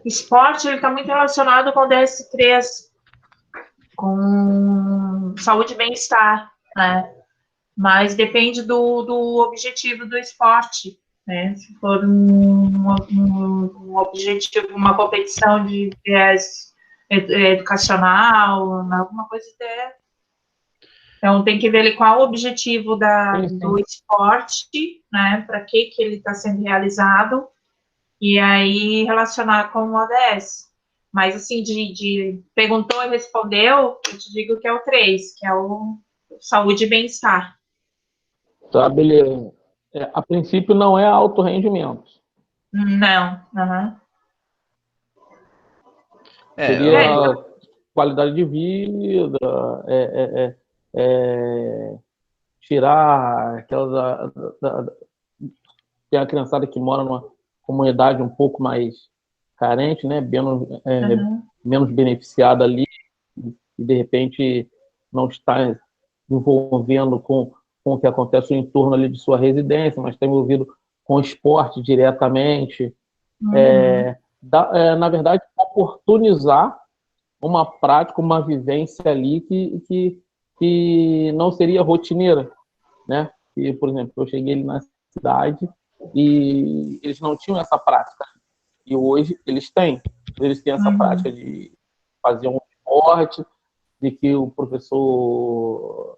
O esporte, ele está muito relacionado com o DS3, com saúde e bem-estar, né? Mas depende do objetivo do esporte, né? Se for um objetivo, uma competição de viés educacional, alguma coisa até. Então, tem que ver ali qual o objetivo do esporte, né? Para que ele está sendo realizado, e aí relacionar com o ODS. Mas, assim, de perguntou e respondeu, eu te digo que é o 3, que é o saúde e bem-estar. Tá, beleza. A princípio não é alto rendimento. Não. Seria qualidade de vida, tirar aquelas... Tem a criançada que mora numa comunidade um pouco mais carente, né? Menos beneficiada ali, e de repente não está envolvendo com o que acontece no entorno ali de sua residência, mas está envolvido com o esporte diretamente. Na verdade, oportunizar uma prática, uma vivência ali que não seria rotineira, né? E, por exemplo, eu cheguei ali na cidade e eles não tinham essa prática. E hoje eles têm. Eles têm essa prática de fazer um esporte, de que o professor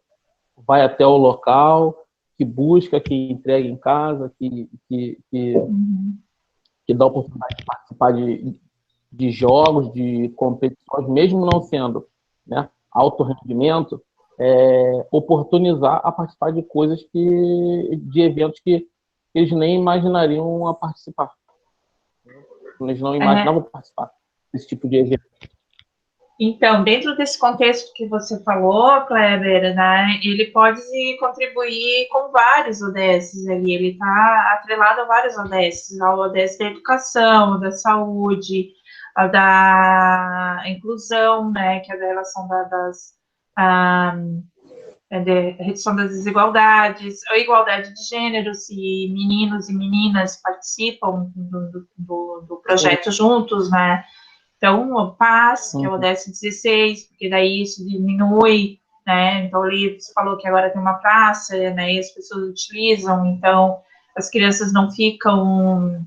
vai até o local, que busca, que entrega em casa, que dá a oportunidade de participar de jogos, de competições, mesmo não sendo, né, alto rendimento, oportunizar a participar de coisas de eventos que eles nem imaginariam a participar. Eles não imaginavam participar desse tipo de evento. Então, dentro desse contexto que você falou, Kleber, né, ele pode contribuir com vários ODS ali, ele está atrelado a vários ODS, ao ODS da educação, da saúde, da inclusão, né, que é da relação redução das desigualdades, a igualdade de gênero, se meninos e meninas participam do projeto juntos, né? Então, o PAS, que é o ODS 16, porque daí isso diminui, né? Então, ali você falou que agora tem uma praça, né? E as pessoas utilizam, então as crianças não ficam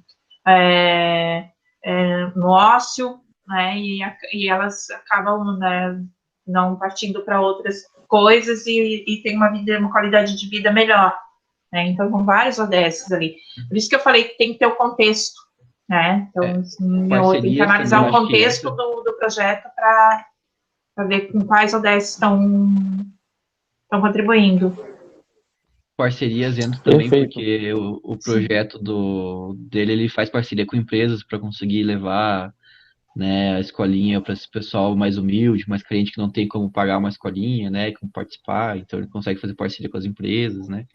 no ócio, né? E elas acabam, né, não partindo para outras coisas e tem uma qualidade de vida melhor, né? Então, com vários ODS ali. Por isso que eu falei que tem que ter o contexto, né? Então, tem que analisar o contexto do projeto para ver com quais ODS estão contribuindo. Parcerias entram também, Perfeito. porque o projeto dele, ele faz parceria com empresas para conseguir levar né, a escolinha para esse pessoal mais humilde, mais carente que não tem como pagar uma escolinha, né, como participar, então ele consegue fazer parceria com as empresas, né?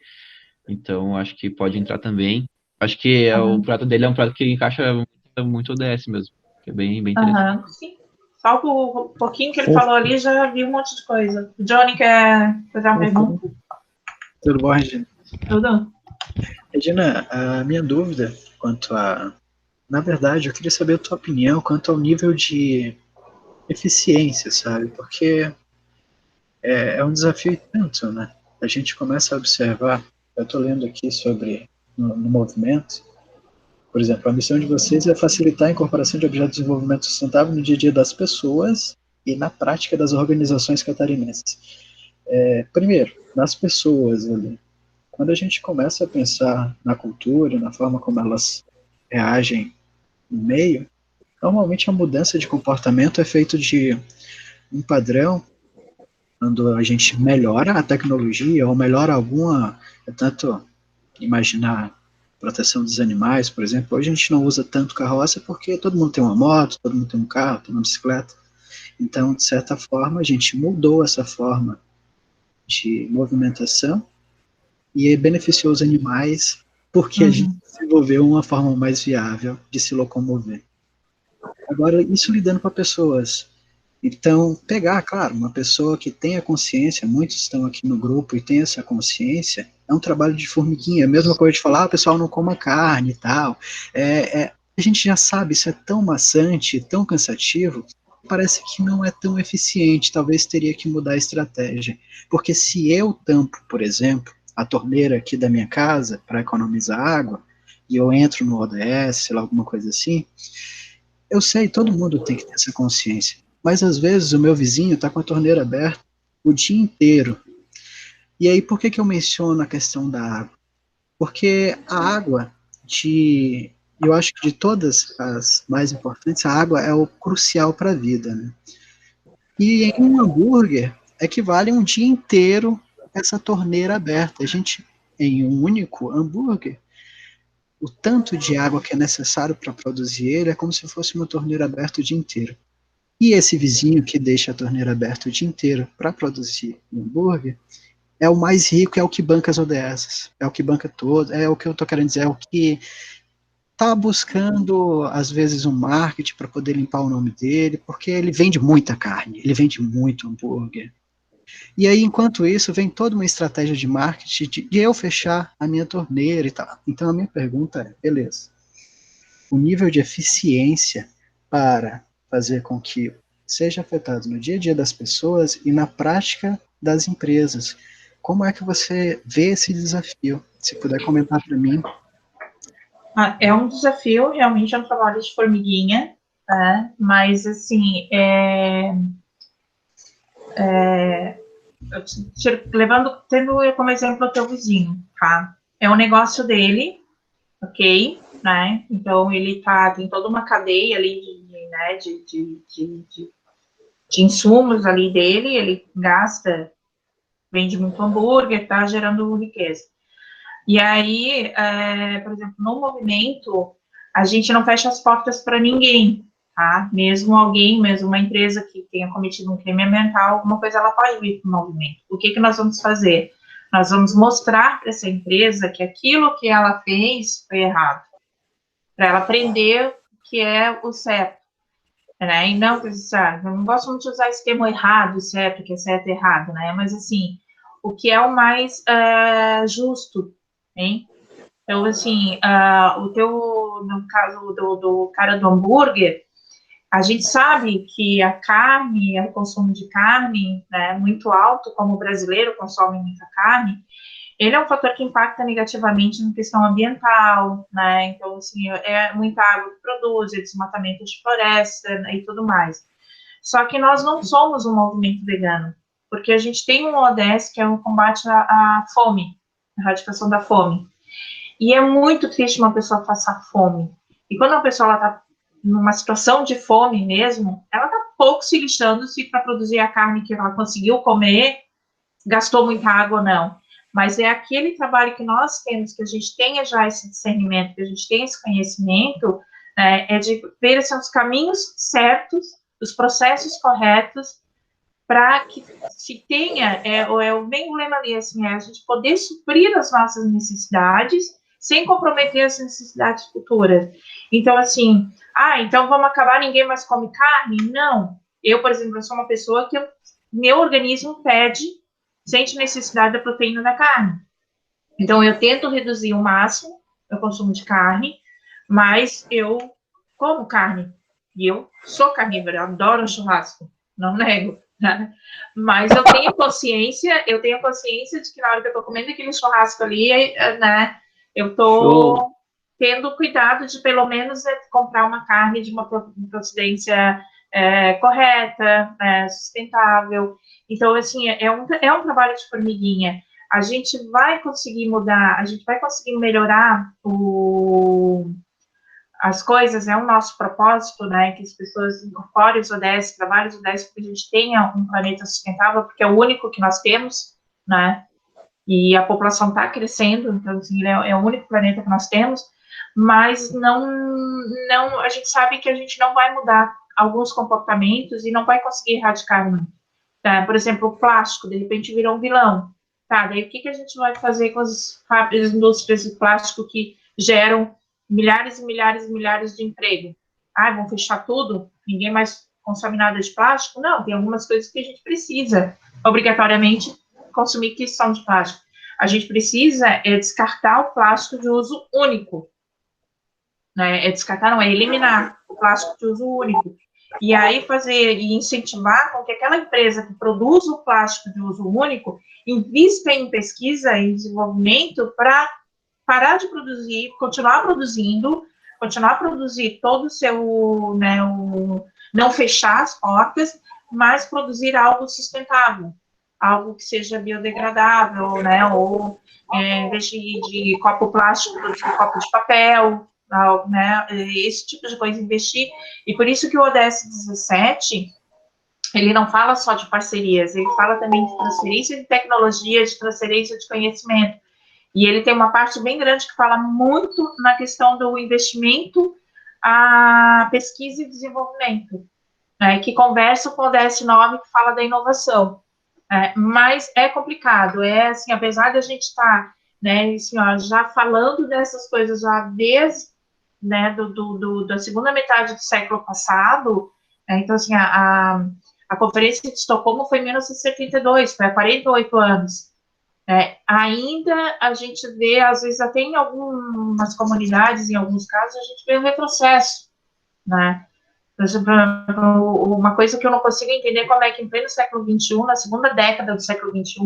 Então acho que pode entrar também. Acho que o prato dele é um prato que encaixa muito o ODS mesmo, que é bem interessante. Sim. Só o pouquinho que ele falou ali, já vi um monte de coisa. O Johnny quer fazer uma pergunta? Tudo bom, Regina? Tudo? Regina, a minha dúvida quanto a... Na verdade, eu queria saber a tua opinião quanto ao nível de eficiência, sabe? Porque é um desafio e tanto, né? A gente começa a observar, eu estou lendo aqui sobre, no movimento, por exemplo, a missão de vocês é facilitar a incorporação de objetos de desenvolvimento sustentável no dia a dia das pessoas e na prática das organizações catarinenses. Primeiro, nas pessoas ali. Quando a gente começa a pensar na cultura, na forma como elas reagem no meio, normalmente a mudança de comportamento é feito de um padrão quando a gente melhora a tecnologia ou melhora alguma, tanto imaginar proteção dos animais, por exemplo, hoje a gente não usa tanto carroça porque todo mundo tem uma moto, todo mundo tem um carro, tem uma bicicleta, então, de certa forma, a gente mudou essa forma de movimentação e beneficiou os animais porque a gente desenvolveu uma forma mais viável de se locomover. Agora, isso lidando com pessoas. Então, pegar, claro, uma pessoa que tenha consciência, muitos estão aqui no grupo e tem essa consciência, é um trabalho de formiguinha, a mesma coisa de falar, o pessoal não coma carne e tal. A gente já sabe, isso é tão maçante, tão cansativo, parece que não é tão eficiente, talvez teria que mudar a estratégia. Porque se eu tampo, por exemplo, a torneira aqui da minha casa para economizar água, e eu entro no ODS, sei lá, alguma coisa assim, eu sei, todo mundo tem que ter essa consciência. Mas às vezes o meu vizinho está com a torneira aberta o dia inteiro. E aí por que eu menciono a questão da água? Porque a água, eu acho que de todas as mais importantes, a água é o crucial para a vida, né? E em um hambúrguer equivale a um dia inteiro essa torneira aberta. A gente, em um único hambúrguer, o tanto de água que é necessário para produzir ele é como se fosse uma torneira aberta o dia inteiro. E esse vizinho que deixa a torneira aberta o dia inteiro para produzir um hambúrguer é o mais rico, é o que banca as ODS, é o que banca todo, é o que eu estou querendo dizer, é o que está buscando, às vezes, um marketing para poder limpar o nome dele, porque ele vende muita carne, ele vende muito hambúrguer. E aí, enquanto isso, vem toda uma estratégia de marketing de eu fechar a minha torneira e tal. Então, a minha pergunta é, beleza, o nível de eficiência para fazer com que seja afetado no dia a dia das pessoas e na prática das empresas. Como é que você vê esse desafio? Se puder comentar para mim. É um desafio, realmente é um trabalho de formiguinha, né? Mas, assim, tendo como exemplo o teu vizinho, tá? É um negócio dele, ok? Né? Então, ele tem toda uma cadeia ali de insumos ali dele, ele vende muito hambúrguer, tá gerando riqueza. E aí, por exemplo, no movimento, a gente não fecha as portas para ninguém, tá? Mesmo uma empresa que tenha cometido um crime ambiental, alguma coisa, ela pode vir para o movimento. O que nós vamos fazer? Nós vamos mostrar para essa empresa que aquilo que ela fez foi errado, para ela aprender o que é o certo, né? E não, eu não gosto muito de usar esse termo errado, certo, que é certo e errado, né? Mas, assim, o que é o mais justo, hein? Então, assim, no caso do cara do hambúrguer, a gente sabe que a carne, o consumo de carne, né, muito alto, como o brasileiro consome muita carne, ele é um fator que impacta negativamente na questão ambiental, né? Então, assim, é muita água que produz, é desmatamento de floresta, né, e tudo mais. Só que nós não somos um movimento vegano, porque a gente tem um ODS, que é o combate à fome, a erradicação da fome. E é muito triste uma pessoa passar fome. E quando a pessoa está numa situação de fome mesmo, ela está pouco se lixando se para produzir a carne que ela conseguiu comer, gastou muita água ou não. Mas é aquele trabalho que nós temos, que a gente tenha já esse discernimento, que a gente tenha esse conhecimento, né? É de ver assim, os caminhos certos, os processos corretos, para que se tenha, bem o lema ali, assim, a gente poder suprir as nossas necessidades sem comprometer as necessidades futuras. Então, assim, então vamos acabar, ninguém mais come carne? Não. Eu, por exemplo, sou uma pessoa que meu organismo sente necessidade da proteína da carne. Então, eu tento reduzir o máximo o consumo de carne, mas eu como carne. E eu sou carnívora, eu adoro um churrasco, não nego. Né? Mas eu tenho consciência de que na hora que eu estou comendo aquele churrasco ali, né, eu estou tendo cuidado de pelo menos comprar uma carne de uma procedência correta, sustentável. Então, assim, é um trabalho de formiguinha. A gente vai conseguir mudar, a gente vai conseguir melhorar as coisas, é o nosso propósito, né, que as pessoas incorporem os ODS, trabalhem os ODS, que a gente tenha um planeta sustentável, porque é o único que nós temos, né, e a população está crescendo, então, assim, é o único planeta que nós temos, mas a gente sabe que a gente não vai mudar alguns comportamentos e não vai conseguir erradicar muito. Tá? Por exemplo, o plástico, de repente, virou um vilão. Tá, daí o que a gente vai fazer com as indústrias de plástico que geram milhares e milhares e milhares de emprego? Vão fechar tudo? Ninguém mais consome nada de plástico? Não, tem algumas coisas que a gente precisa, obrigatoriamente, consumir que são de plástico. A gente precisa descartar o plástico de uso único. Né? Descartar, não, eliminar o plástico de uso único. E aí fazer e incentivar com que aquela empresa que produz o plástico de uso único invista em pesquisa e desenvolvimento para parar de produzir, continuar a produzir todo o seu, né, não fechar as portas, mas produzir algo sustentável, algo que seja biodegradável, né, ou em vez de copo plástico, produzir copo de papel, né, esse tipo de coisa, investir. E por isso que o ODS 17, ele não fala só de parcerias, ele fala também de transferência de tecnologia, de transferência de conhecimento. E ele tem uma parte bem grande que fala muito na questão do investimento, a pesquisa e desenvolvimento, né, que conversa com o ODS 9, que fala da inovação. Mas é complicado, assim, apesar de a gente estar, né, assim, já falando dessas coisas já desde, né, da segunda metade do século passado, então, assim, a Conferência de Estocolmo foi em 1972, foi há 48 anos. Ainda a gente vê, às vezes, até em algumas comunidades, em alguns casos, a gente vê um retrocesso, né? Por exemplo, uma coisa que eu não consigo entender como é que em pleno século XXI, na segunda década do século XXI,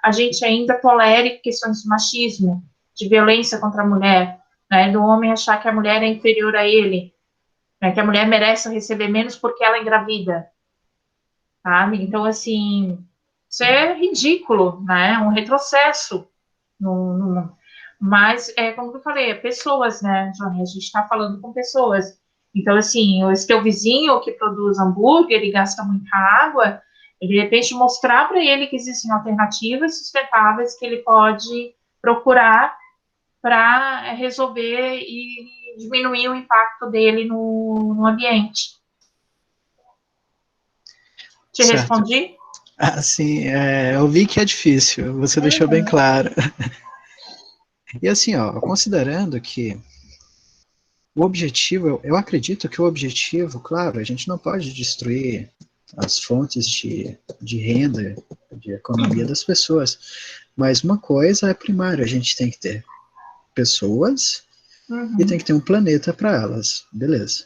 a gente ainda tolere questões de machismo, de violência contra a mulher, né, do homem achar que a mulher é inferior a ele, né, que a mulher merece receber menos porque ela é engravida. Tá? Então, assim, isso é ridículo, né, um retrocesso. Mas, como eu falei, pessoas, né, Johnny, a gente está falando com pessoas. Então, assim, esse teu vizinho que produz hambúrguer e gasta muita água, de repente mostrar para ele que existem alternativas sustentáveis que ele pode procurar para resolver e diminuir o impacto dele no ambiente. Te Certo. respondi? Sim, eu vi que é difícil, você deixou bem claro. E assim, considerando que o objetivo, eu acredito que o objetivo, claro, a gente não pode destruir as fontes de renda, de economia das pessoas, mas uma coisa é primária, a gente tem que ter pessoas e tem que ter um planeta para elas, beleza.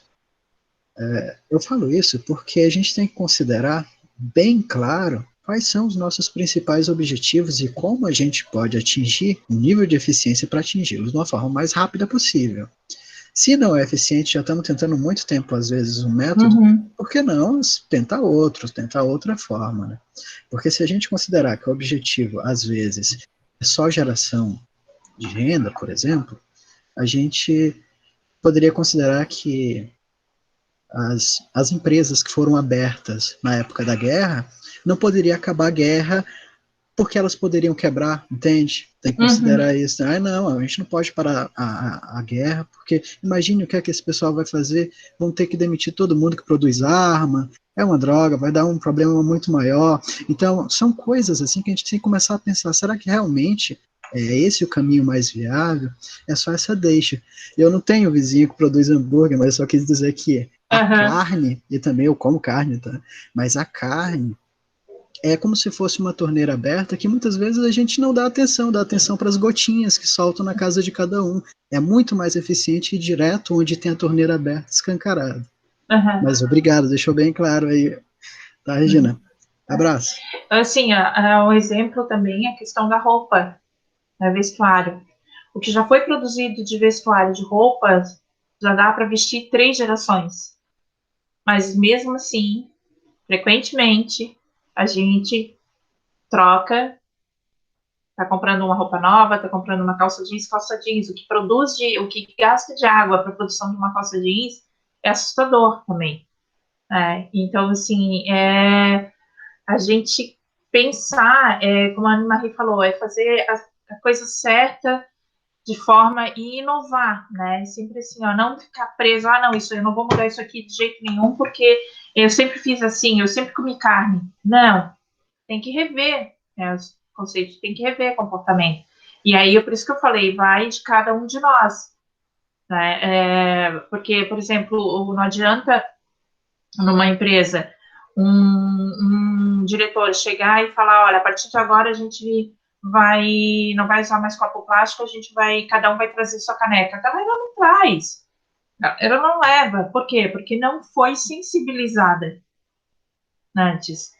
Eu falo isso porque a gente tem que considerar bem claro quais são os nossos principais objetivos e como a gente pode atingir um nível de eficiência para atingi-los de uma forma mais rápida possível. Se não é eficiente, já estamos tentando muito tempo, às vezes, um método, por que não tentar outra forma, né? Porque se a gente considerar que o objetivo, às vezes, é só geração de renda, por exemplo, a gente poderia considerar que as empresas que foram abertas na época da guerra não poderia acabar a guerra porque elas poderiam quebrar, entende? Tem que considerar isso. Ah, não, a gente não pode parar a guerra, porque imagine o que é que esse pessoal vai fazer, vão ter que demitir todo mundo que produz arma, é uma droga, vai dar um problema muito maior. Então, são coisas assim que a gente tem que começar a pensar, será que realmente é esse o caminho mais viável? É só essa deixa. Eu não tenho vizinho que produz hambúrguer, mas eu só quis dizer que a carne, e também eu como carne, tá? Mas a carne é como se fosse uma torneira aberta que muitas vezes a gente não dá atenção para as gotinhas que soltam na casa de cada um. É muito mais eficiente ir direto onde tem a torneira aberta, escancarada. Mas obrigado, deixou bem claro aí, tá, Regina? Abraço. Assim, um exemplo também é a questão da roupa, né, vestuário. O que já foi produzido de vestuário de roupas já dá para vestir 3 gerações. Mas mesmo assim, frequentemente, a gente troca, tá comprando uma roupa nova, tá comprando uma calça jeans, o que gasta de água para a produção de uma calça jeans é assustador também. Então, assim, a gente pensar, como a Anne-Marie falou, é fazer a coisa certa de forma e inovar, né? Sempre assim, ó, não ficar preso, não, eu não vou mudar isso aqui de jeito nenhum, porque eu sempre fiz assim, eu sempre comi carne. Não, tem que rever, né, os conceitos, tem que rever comportamento. E aí, por isso que eu falei, vai de cada um de nós, né? Porque, por exemplo, não adianta numa empresa um diretor chegar e falar, olha, a partir de agora a gente não vai usar mais copo plástico, cada um vai trazer sua caneca. A galera não traz, ela não leva. Por quê? Porque não foi sensibilizada antes,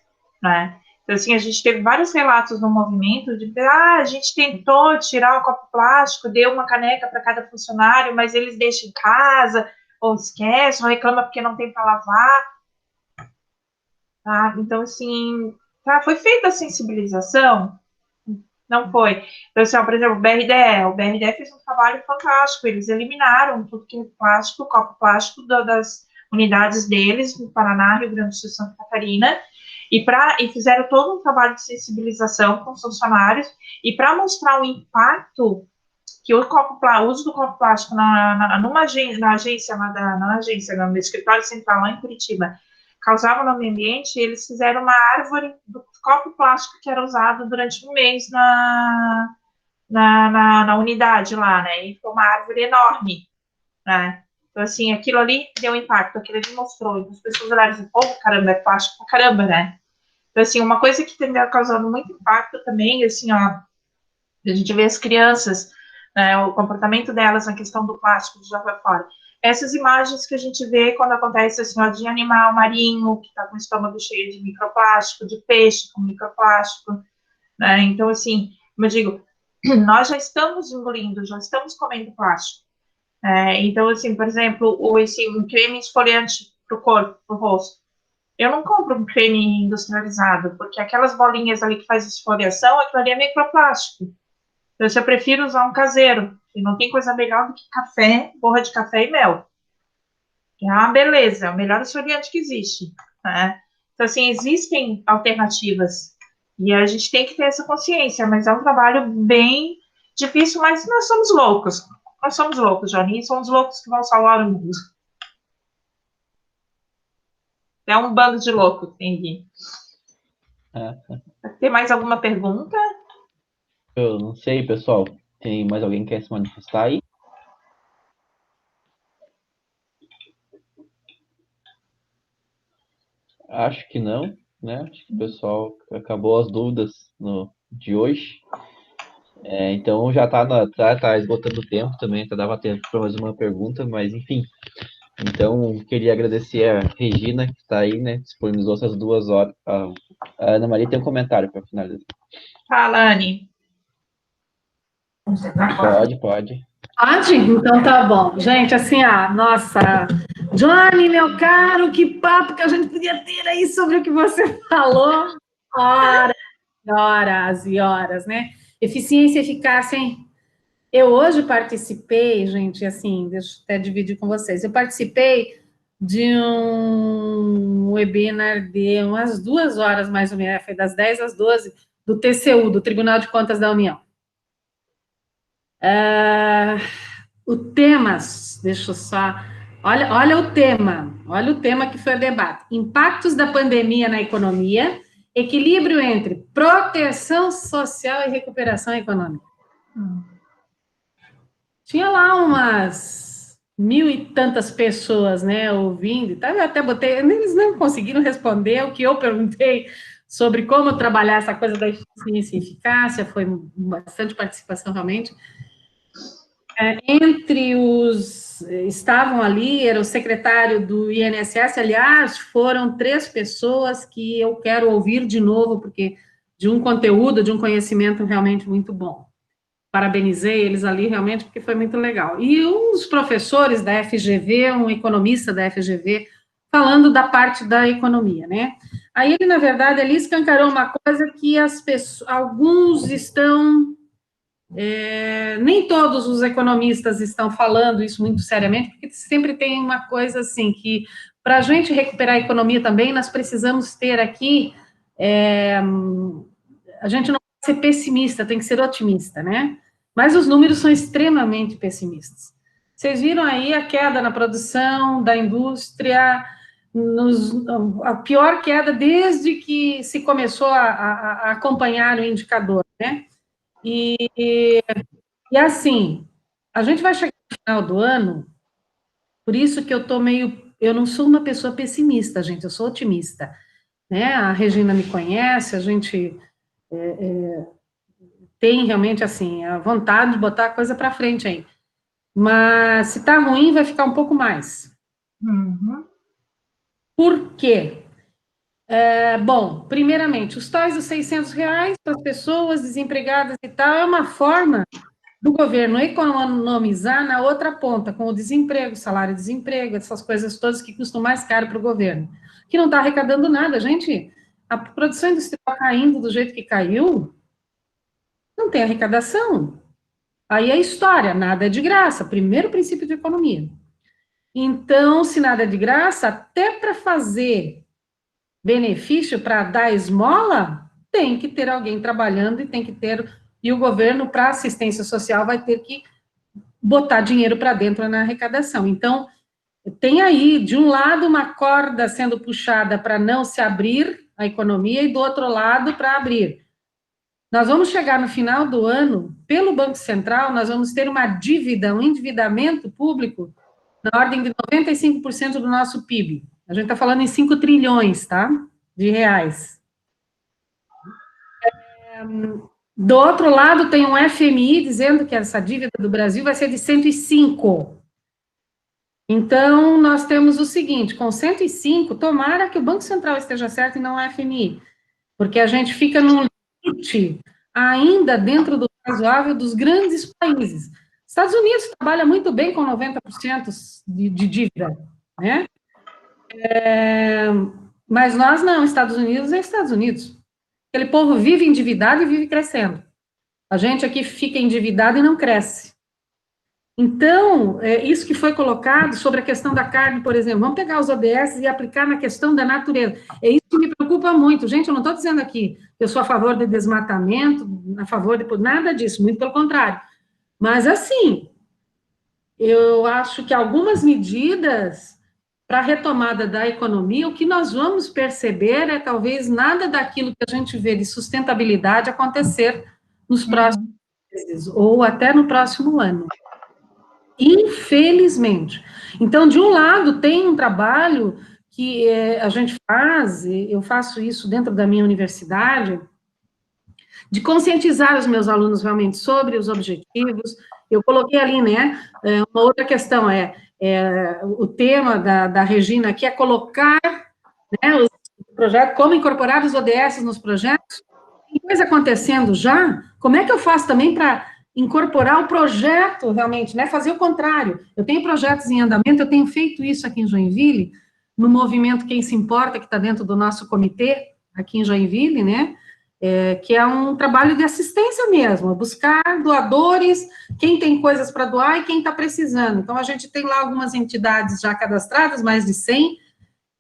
né? Então, assim, a gente teve vários relatos no movimento de a gente tentou tirar o copo plástico, deu uma caneca para cada funcionário, mas eles deixam em casa, ou esquecem, ou reclamam porque não tem para lavar. Tá? Então, assim, foi feita a sensibilização? Não foi. Então, assim, por exemplo, o BRDE fez um trabalho fantástico, eles eliminaram tudo que é plástico, copo plástico das unidades deles, no Paraná, Rio Grande do Sul e Santa Catarina, e fizeram todo um trabalho de sensibilização com os funcionários, e para mostrar o impacto que o uso do copo plástico no escritório central lá em Curitiba, causava no meio ambiente, eles fizeram uma árvore do copo plástico que era usado durante um mês na unidade lá, né? E foi uma árvore enorme, né? Então, assim, aquilo ali deu impacto, aquilo ali mostrou. Então, as pessoas olharam assim, pô, caramba, é plástico pra caramba, né? Então, assim, uma coisa que tem causado muito impacto também, assim, ó, a gente vê as crianças, né, o comportamento delas na questão do plástico, de jogar fora. Essas imagens que a gente vê quando acontece assim, ó, de animal marinho que está com o estômago cheio de microplástico, de peixe com microplástico, né? Então, assim, como eu digo, nós já estamos engolindo, já estamos comendo plástico. Então, assim, por exemplo, um creme esfoliante para o corpo, para o rosto. Eu não compro um creme industrializado, porque aquelas bolinhas ali que faz esfoliação, aquilo ali é microplástico. Então, eu prefiro usar um caseiro. E não tem coisa melhor do que café, borra de café e mel. É uma beleza, é o melhor esfoliante que existe, né? Então, assim, existem alternativas. E a gente tem que ter essa consciência, mas é um trabalho bem difícil, mas nós somos loucos. Nós somos loucos, Johnny, e somos loucos que vão salvar o mundo. É um bando de loucos que tem aqui. Tem mais alguma pergunta? Eu não sei, pessoal. Tem mais alguém que quer se manifestar aí? Acho que não, né? Acho que o pessoal acabou as dúvidas de hoje. Então já tá esgotando o tempo também, dava tempo para mais uma pergunta, mas enfim. Então, queria agradecer a Regina, que está aí, né? Disponibilizou essas 2 horas. A Ana Maria tem um comentário para finalizar. Fala, Anne. Pode. Pode? Então tá bom. Gente, assim, nossa, Johnny, meu caro, que papo que a gente podia ter aí sobre o que você falou. Horas e horas, né? Eficiência e eficácia, hein? Eu hoje participei, gente, assim, deixa eu até dividir com vocês. Eu participei de um webinar de umas 2 horas, mais ou menos, foi das 10 às 12, do TCU, do Tribunal de Contas da União. O tema, deixa eu só... Olha o tema que foi o debate. Impactos da pandemia na economia, equilíbrio entre proteção social e recuperação econômica. Tinha lá umas 1.000 e tantas pessoas, né, ouvindo e tal. Eu até botei, eles não conseguiram responder o que eu perguntei sobre como trabalhar essa coisa da eficiência e eficácia, foi bastante participação realmente. Entre os estavam ali, era o secretário do INSS, aliás, foram 3 pessoas que eu quero ouvir de novo, porque de um conteúdo, de um conhecimento realmente muito bom. Parabenizei eles ali realmente, porque foi muito legal. E um dos professores da FGV, um economista da FGV, falando da parte da economia, né? Aí ele, na verdade, ali escancarou uma coisa que as pessoas, alguns estão... nem todos os economistas estão falando isso muito seriamente, porque sempre tem uma coisa assim, que para a gente recuperar a economia também, nós precisamos ter aqui, a gente não pode ser pessimista, tem que ser otimista, né? Mas os números são extremamente pessimistas. Vocês viram aí a queda na produção da indústria, a pior queda desde que se começou a acompanhar o indicador, né? E assim, a gente vai chegar no final do ano, por isso que eu não sou uma pessoa pessimista, gente, eu sou otimista, né? A Regina me conhece, a gente tem realmente, assim, a vontade de botar a coisa para frente aí. Mas se tá ruim, vai ficar um pouco mais. Por quê? Bom, primeiramente, os tais dos R$600 para as pessoas desempregadas e tal, é uma forma do governo economizar na outra ponta, com o desemprego, salário-desemprego, essas coisas todas que custam mais caro para o governo, que não está arrecadando nada. Gente, a produção industrial caindo do jeito que caiu, não tem arrecadação. Aí é história, nada é de graça, primeiro princípio de economia. Então, se nada é de graça, até para fazer benefício, para dar esmola, tem que ter alguém trabalhando e o governo, para assistência social, vai ter que botar dinheiro para dentro na arrecadação. Então, tem aí, de um lado, uma corda sendo puxada para não se abrir a economia, e do outro lado, para abrir. Nós vamos chegar no final do ano, pelo Banco Central, nós vamos ter uma dívida, um endividamento público, na ordem de 95% do nosso PIB. A gente está falando em 5 trilhões, tá? De reais. Do outro lado, tem um FMI dizendo que essa dívida do Brasil vai ser de 105. Então, nós temos o seguinte, com 105, tomara que o Banco Central esteja certo e não o FMI, porque a gente fica num limite ainda dentro do razoável dos grandes países. Estados Unidos trabalha muito bem com 90% de dívida, né? Mas nós não, Estados Unidos é Estados Unidos. Aquele povo vive endividado e vive crescendo. A gente aqui fica endividado e não cresce. Então, isso que foi colocado sobre a questão da carne, por exemplo, vamos pegar os ODS e aplicar na questão da natureza. É isso que me preocupa muito. Gente, eu não estou dizendo aqui que eu sou a favor de desmatamento, a favor de nada disso, muito pelo contrário. Mas, assim, eu acho que algumas medidas para a retomada da economia, o que nós vamos perceber é talvez nada daquilo que a gente vê de sustentabilidade acontecer nos próximos meses, ou até no próximo ano. Infelizmente. Então, de um lado, tem um trabalho que a gente faz, eu faço isso dentro da minha universidade, de conscientizar os meus alunos realmente sobre os objetivos. Eu coloquei ali, né, uma outra questão o tema da Regina, que é colocar, né, os projetos, como incorporar os ODS nos projetos. Tem coisa acontecendo já, como é que eu faço também para incorporar o projeto realmente, né, fazer o contrário. Eu tenho projetos em andamento, eu tenho feito isso aqui em Joinville, no movimento Quem Se Importa, que está dentro do nosso comitê, aqui em Joinville, né, que é um trabalho de assistência mesmo, buscar doadores, quem tem coisas para doar e quem está precisando. Então, a gente tem lá algumas entidades já cadastradas, mais de 100,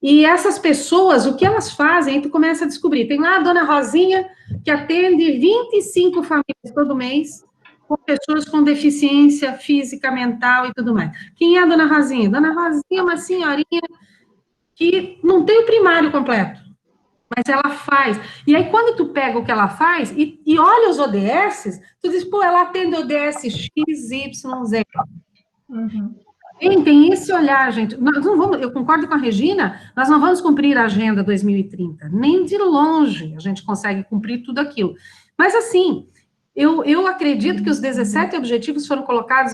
E essas pessoas, o que elas fazem, aí tu começa a descobrir. Tem lá a dona Rosinha, que atende 25 famílias todo mês, com pessoas com deficiência física, mental e tudo mais. Quem é a dona Rosinha? Dona Rosinha é uma senhorinha que não tem o primário completo, mas ela faz. E aí, quando tu pega o que ela faz e olha os ODS, tu diz, pô, ela atende ODS X, Y, Z. Uhum. Tem esse olhar, gente. Nós não vamos, eu concordo com a Regina, nós não vamos cumprir a Agenda 2030. Nem de longe a gente consegue cumprir tudo aquilo. Mas, assim, eu acredito que os 17 objetivos foram colocados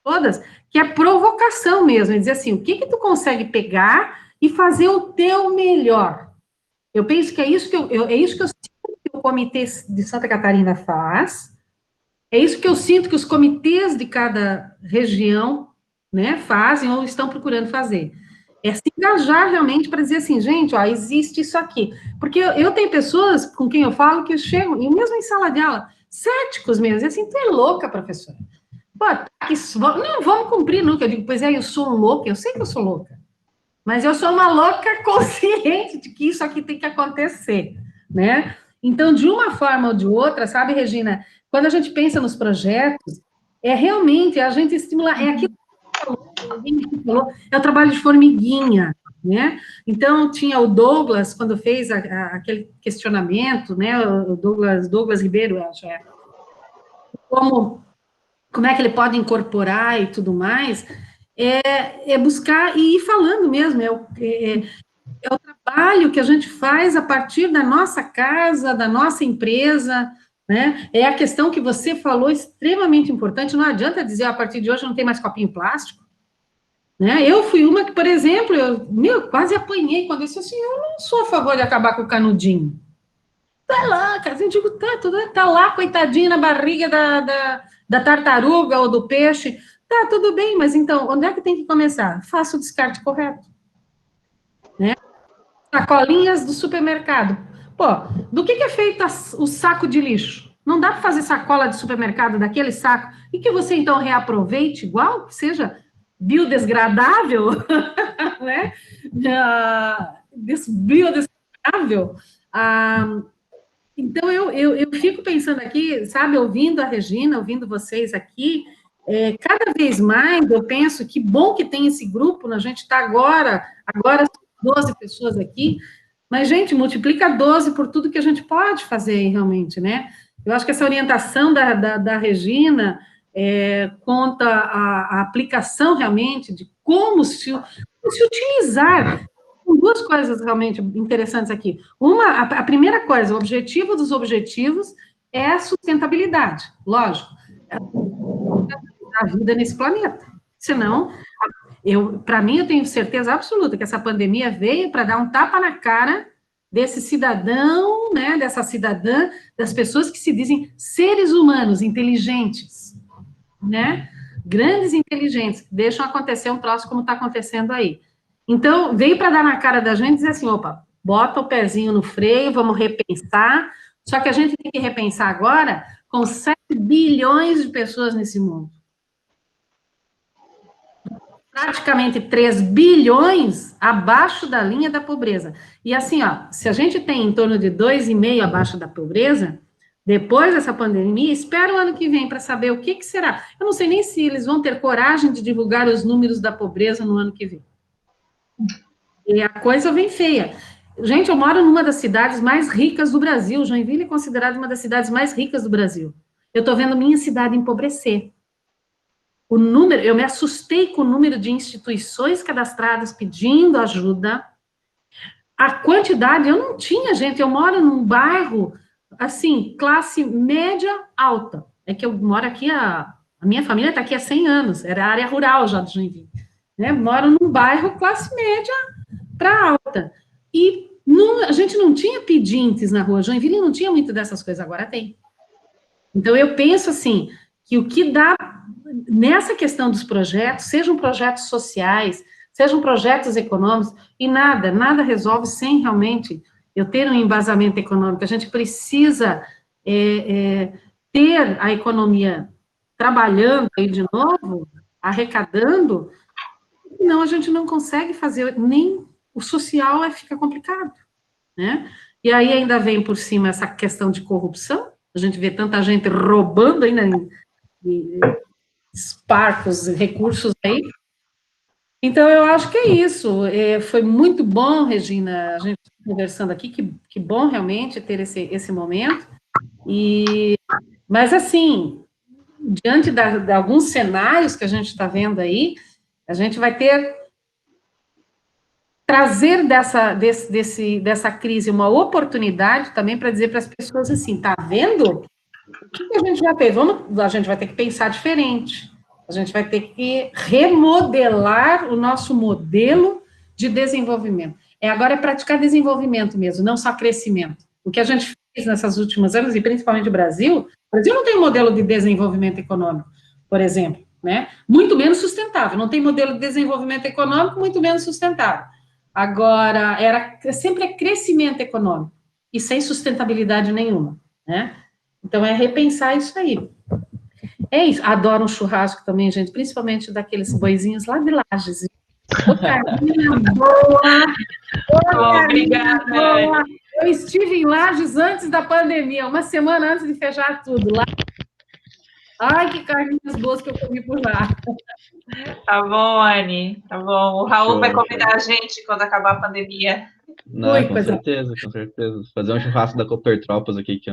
todas, que é provocação mesmo, é dizer assim, o que tu consegue pegar e fazer o teu melhor. Eu penso que é isso que eu sinto que o Comitê de Santa Catarina faz, é isso que eu sinto que os comitês de cada região, né, fazem ou estão procurando fazer. É se engajar realmente para dizer assim, gente, ó, existe isso aqui. Porque eu tenho pessoas com quem eu falo que chegam, e mesmo em sala de aula, céticos mesmo, e assim, tu é louca, professora. Pô, não, vamos cumprir nunca. Eu digo, pois é, eu sou louca, eu sei que eu sou louca. Mas eu sou uma louca consciente de que isso aqui tem que acontecer, né? Então, de uma forma ou de outra, sabe, Regina, quando a gente pensa nos projetos, é realmente a gente estimular, é aquilo que falou, é o trabalho de formiguinha, né? Então, tinha o Douglas, quando fez aquele questionamento, né, o Douglas Ribeiro, eu acho, como é que ele pode incorporar e tudo mais, é buscar e ir falando mesmo, é o trabalho que a gente faz a partir da nossa casa, da nossa empresa, né? É a questão que você falou, extremamente importante, não adianta dizer, a partir de hoje não tem mais copinho plástico, né? Eu fui uma que, por exemplo, eu quase apanhei quando eu disse assim, eu não sou a favor de acabar com o canudinho. Tá lá, cara, eu digo, tá lá, coitadinha, na barriga da tartaruga ou do peixe, tá, tudo bem, mas então, onde é que tem que começar? Faça o descarte correto, né? Sacolinhas do supermercado. Pô, do que é feito o saco de lixo? Não dá para fazer sacola de supermercado daquele saco e que você, então, reaproveite igual, que seja biodegradável, né? Biodegradável. Então, eu fico pensando aqui, sabe, ouvindo a Regina, ouvindo vocês aqui, cada vez mais eu penso que bom que tem esse grupo, a gente está agora 12 pessoas aqui, mas, gente, multiplica 12 por tudo que a gente pode fazer realmente, né? Eu acho que essa orientação da Regina conta a aplicação realmente de como se utilizar. Tem duas coisas realmente interessantes aqui. A primeira coisa, o objetivo dos objetivos é a sustentabilidade, lógico, a vida nesse planeta. Senão, para mim, eu tenho certeza absoluta que essa pandemia veio para dar um tapa na cara desse cidadão, né, dessa cidadã, das pessoas que se dizem seres humanos, inteligentes, né, grandes inteligentes, que deixam acontecer um troço como está acontecendo aí. Então, veio para dar na cara da gente e dizer assim, opa, bota o pezinho no freio, vamos repensar, só que a gente tem que repensar agora com 7 bilhões de pessoas nesse mundo. Praticamente 3 bilhões abaixo da linha da pobreza. E assim, ó, se a gente tem em torno de 2,5 abaixo da pobreza, depois dessa pandemia, espera o ano que vem para saber o que será. Eu não sei nem se eles vão ter coragem de divulgar os números da pobreza no ano que vem. E a coisa vem feia. Gente, eu moro numa das cidades mais ricas do Brasil. Joinville é considerada uma das cidades mais ricas do Brasil. Eu estou vendo minha cidade empobrecer. Eu me assustei com o número de instituições cadastradas pedindo ajuda. A quantidade, eu não tinha, gente, eu moro num bairro, assim, classe média alta. É que eu moro aqui, a minha família está aqui há 100 anos, era área rural já de Joinville. Né? Moro num bairro classe média para alta. E a gente não tinha pedintes na rua, Joinville não tinha muito dessas coisas, agora tem. Então, eu penso assim, que o que dá nessa questão dos projetos, sejam projetos sociais, sejam projetos econômicos, e nada resolve sem realmente eu ter um embasamento econômico. A gente precisa ter a economia trabalhando aí de novo, arrecadando, senão a gente não consegue fazer nem o social fica complicado, né? E aí ainda vem por cima essa questão de corrupção, a gente vê tanta gente roubando ainda em esparcos, recursos aí. Então, eu acho que é isso. Foi muito bom, Regina, a gente conversando aqui, que bom realmente ter esse momento. Mas, assim, diante de alguns cenários que a gente está vendo aí, a gente vai trazer dessa crise uma oportunidade também para dizer para as pessoas assim, tá vendo? O que a gente já fez? A gente vai ter que pensar diferente. A gente vai ter que remodelar o nosso modelo de desenvolvimento. Agora é praticar desenvolvimento mesmo, não só crescimento. O que a gente fez nessas últimas anos, e principalmente o Brasil não tem modelo de desenvolvimento econômico, por exemplo, né? Muito menos sustentável. Não tem modelo de desenvolvimento econômico, muito menos sustentável. Agora, sempre crescimento econômico e sem sustentabilidade nenhuma, né? Então, é repensar isso aí. É isso. Adoro um churrasco também, gente, principalmente daqueles boizinhos lá de Lages. Ô, Carminha boa! Obrigada. Boa. Eu estive em Lages antes da pandemia, uma semana antes de fechar tudo. Lá. Ai, que carninhas boas que eu comi por lá. Tá bom, Anne. Tá bom. O Raul vai convidar a gente quando acabar a pandemia. Não, com certeza, com certeza. Fazer um churrasco da Coopertropas aqui, que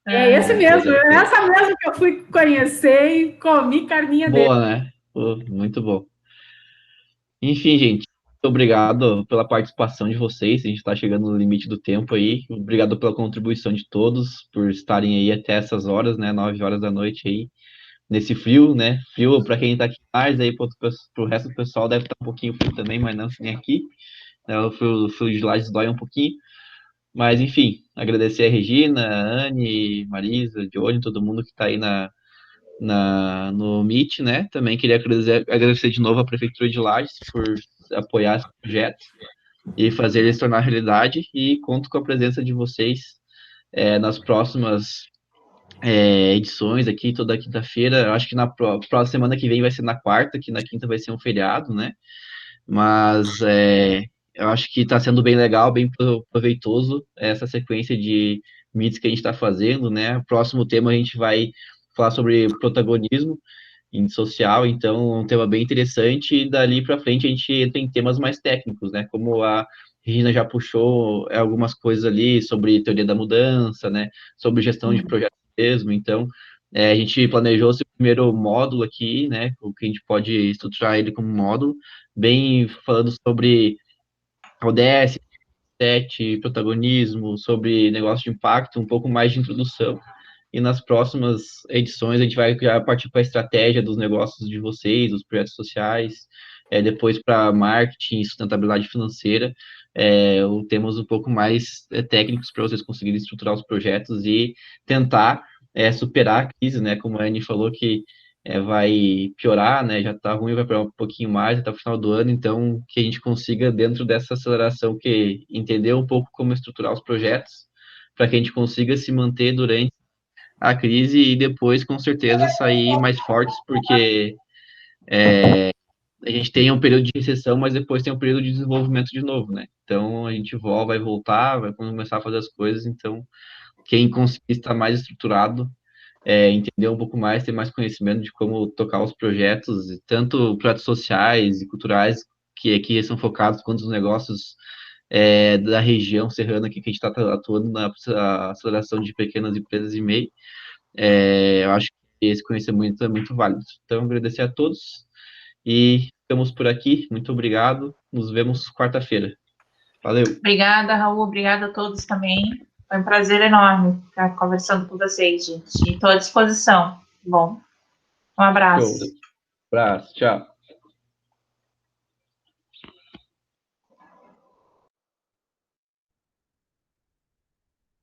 esse mesmo, essa mesmo que eu fui conhecer e comi carninha dele. Boa, né? Pô, muito bom. Enfim, gente, muito obrigado pela participação de vocês. A gente está chegando no limite do tempo aí. Obrigado pela contribuição de todos, por estarem aí até essas horas, né? 9 horas da noite aí, nesse frio, né? Frio para quem está aqui mais, aí para o resto do pessoal deve estar um pouquinho frio também, mas não nem aqui. O frio de Lages dói um pouquinho. Mas, enfim, agradecer a Regina, a Anne, Marisa, Johnny, todo mundo que está aí no Meet, né? Também queria agradecer de novo a Prefeitura de Lages por apoiar esse projeto e fazer ele se tornar realidade, e conto com a presença de vocês nas próximas edições aqui, toda quinta-feira. Acho que na próxima semana que vem vai ser na quarta, que na quinta vai ser um feriado, né? Mas eu acho que está sendo bem legal, bem proveitoso essa sequência de meets que a gente está fazendo, né? O próximo tema a gente vai falar sobre protagonismo social, então um tema bem interessante, e dali para frente a gente entra em temas mais técnicos, né? Como a Regina já puxou algumas coisas ali sobre teoria da mudança, né? Sobre gestão de projetos mesmo, então a gente planejou esse primeiro módulo aqui, né? O que a gente pode estruturar ele como módulo, bem falando sobre ODS, 7, protagonismo, sobre negócio de impacto, um pouco mais de introdução. E nas próximas edições a gente vai partir para a estratégia dos negócios de vocês, dos projetos sociais, depois para marketing e sustentabilidade financeira, temas um pouco mais técnicos para vocês conseguirem estruturar os projetos e tentar superar a crise, né? Como a Anne falou que vai piorar, né? Já está ruim, vai piorar um pouquinho mais até o final do ano, então que a gente consiga, dentro dessa aceleração, entender um pouco como estruturar os projetos, para que a gente consiga se manter durante a crise e depois, com certeza, sair mais fortes, porque a gente tem um período de recessão, mas depois tem um período de desenvolvimento de novo, né? Então, a gente vai voltar, vai começar a fazer as coisas, então, quem conseguir estar mais estruturado, entender um pouco mais, ter mais conhecimento de como tocar os projetos, tanto projetos sociais e culturais, que aqui são focados, quanto os negócios da região serrana aqui, que a gente está atuando na aceleração de pequenas empresas e MEI. Eu acho que esse conhecimento é muito válido. Então, agradecer a todos e ficamos por aqui. Muito obrigado. Nos vemos quarta-feira. Valeu. Obrigada, Raul. Obrigada a todos também. Foi um prazer enorme estar conversando com vocês, gente. Estou à disposição. Bom, um abraço. Show. Abraço. Tchau.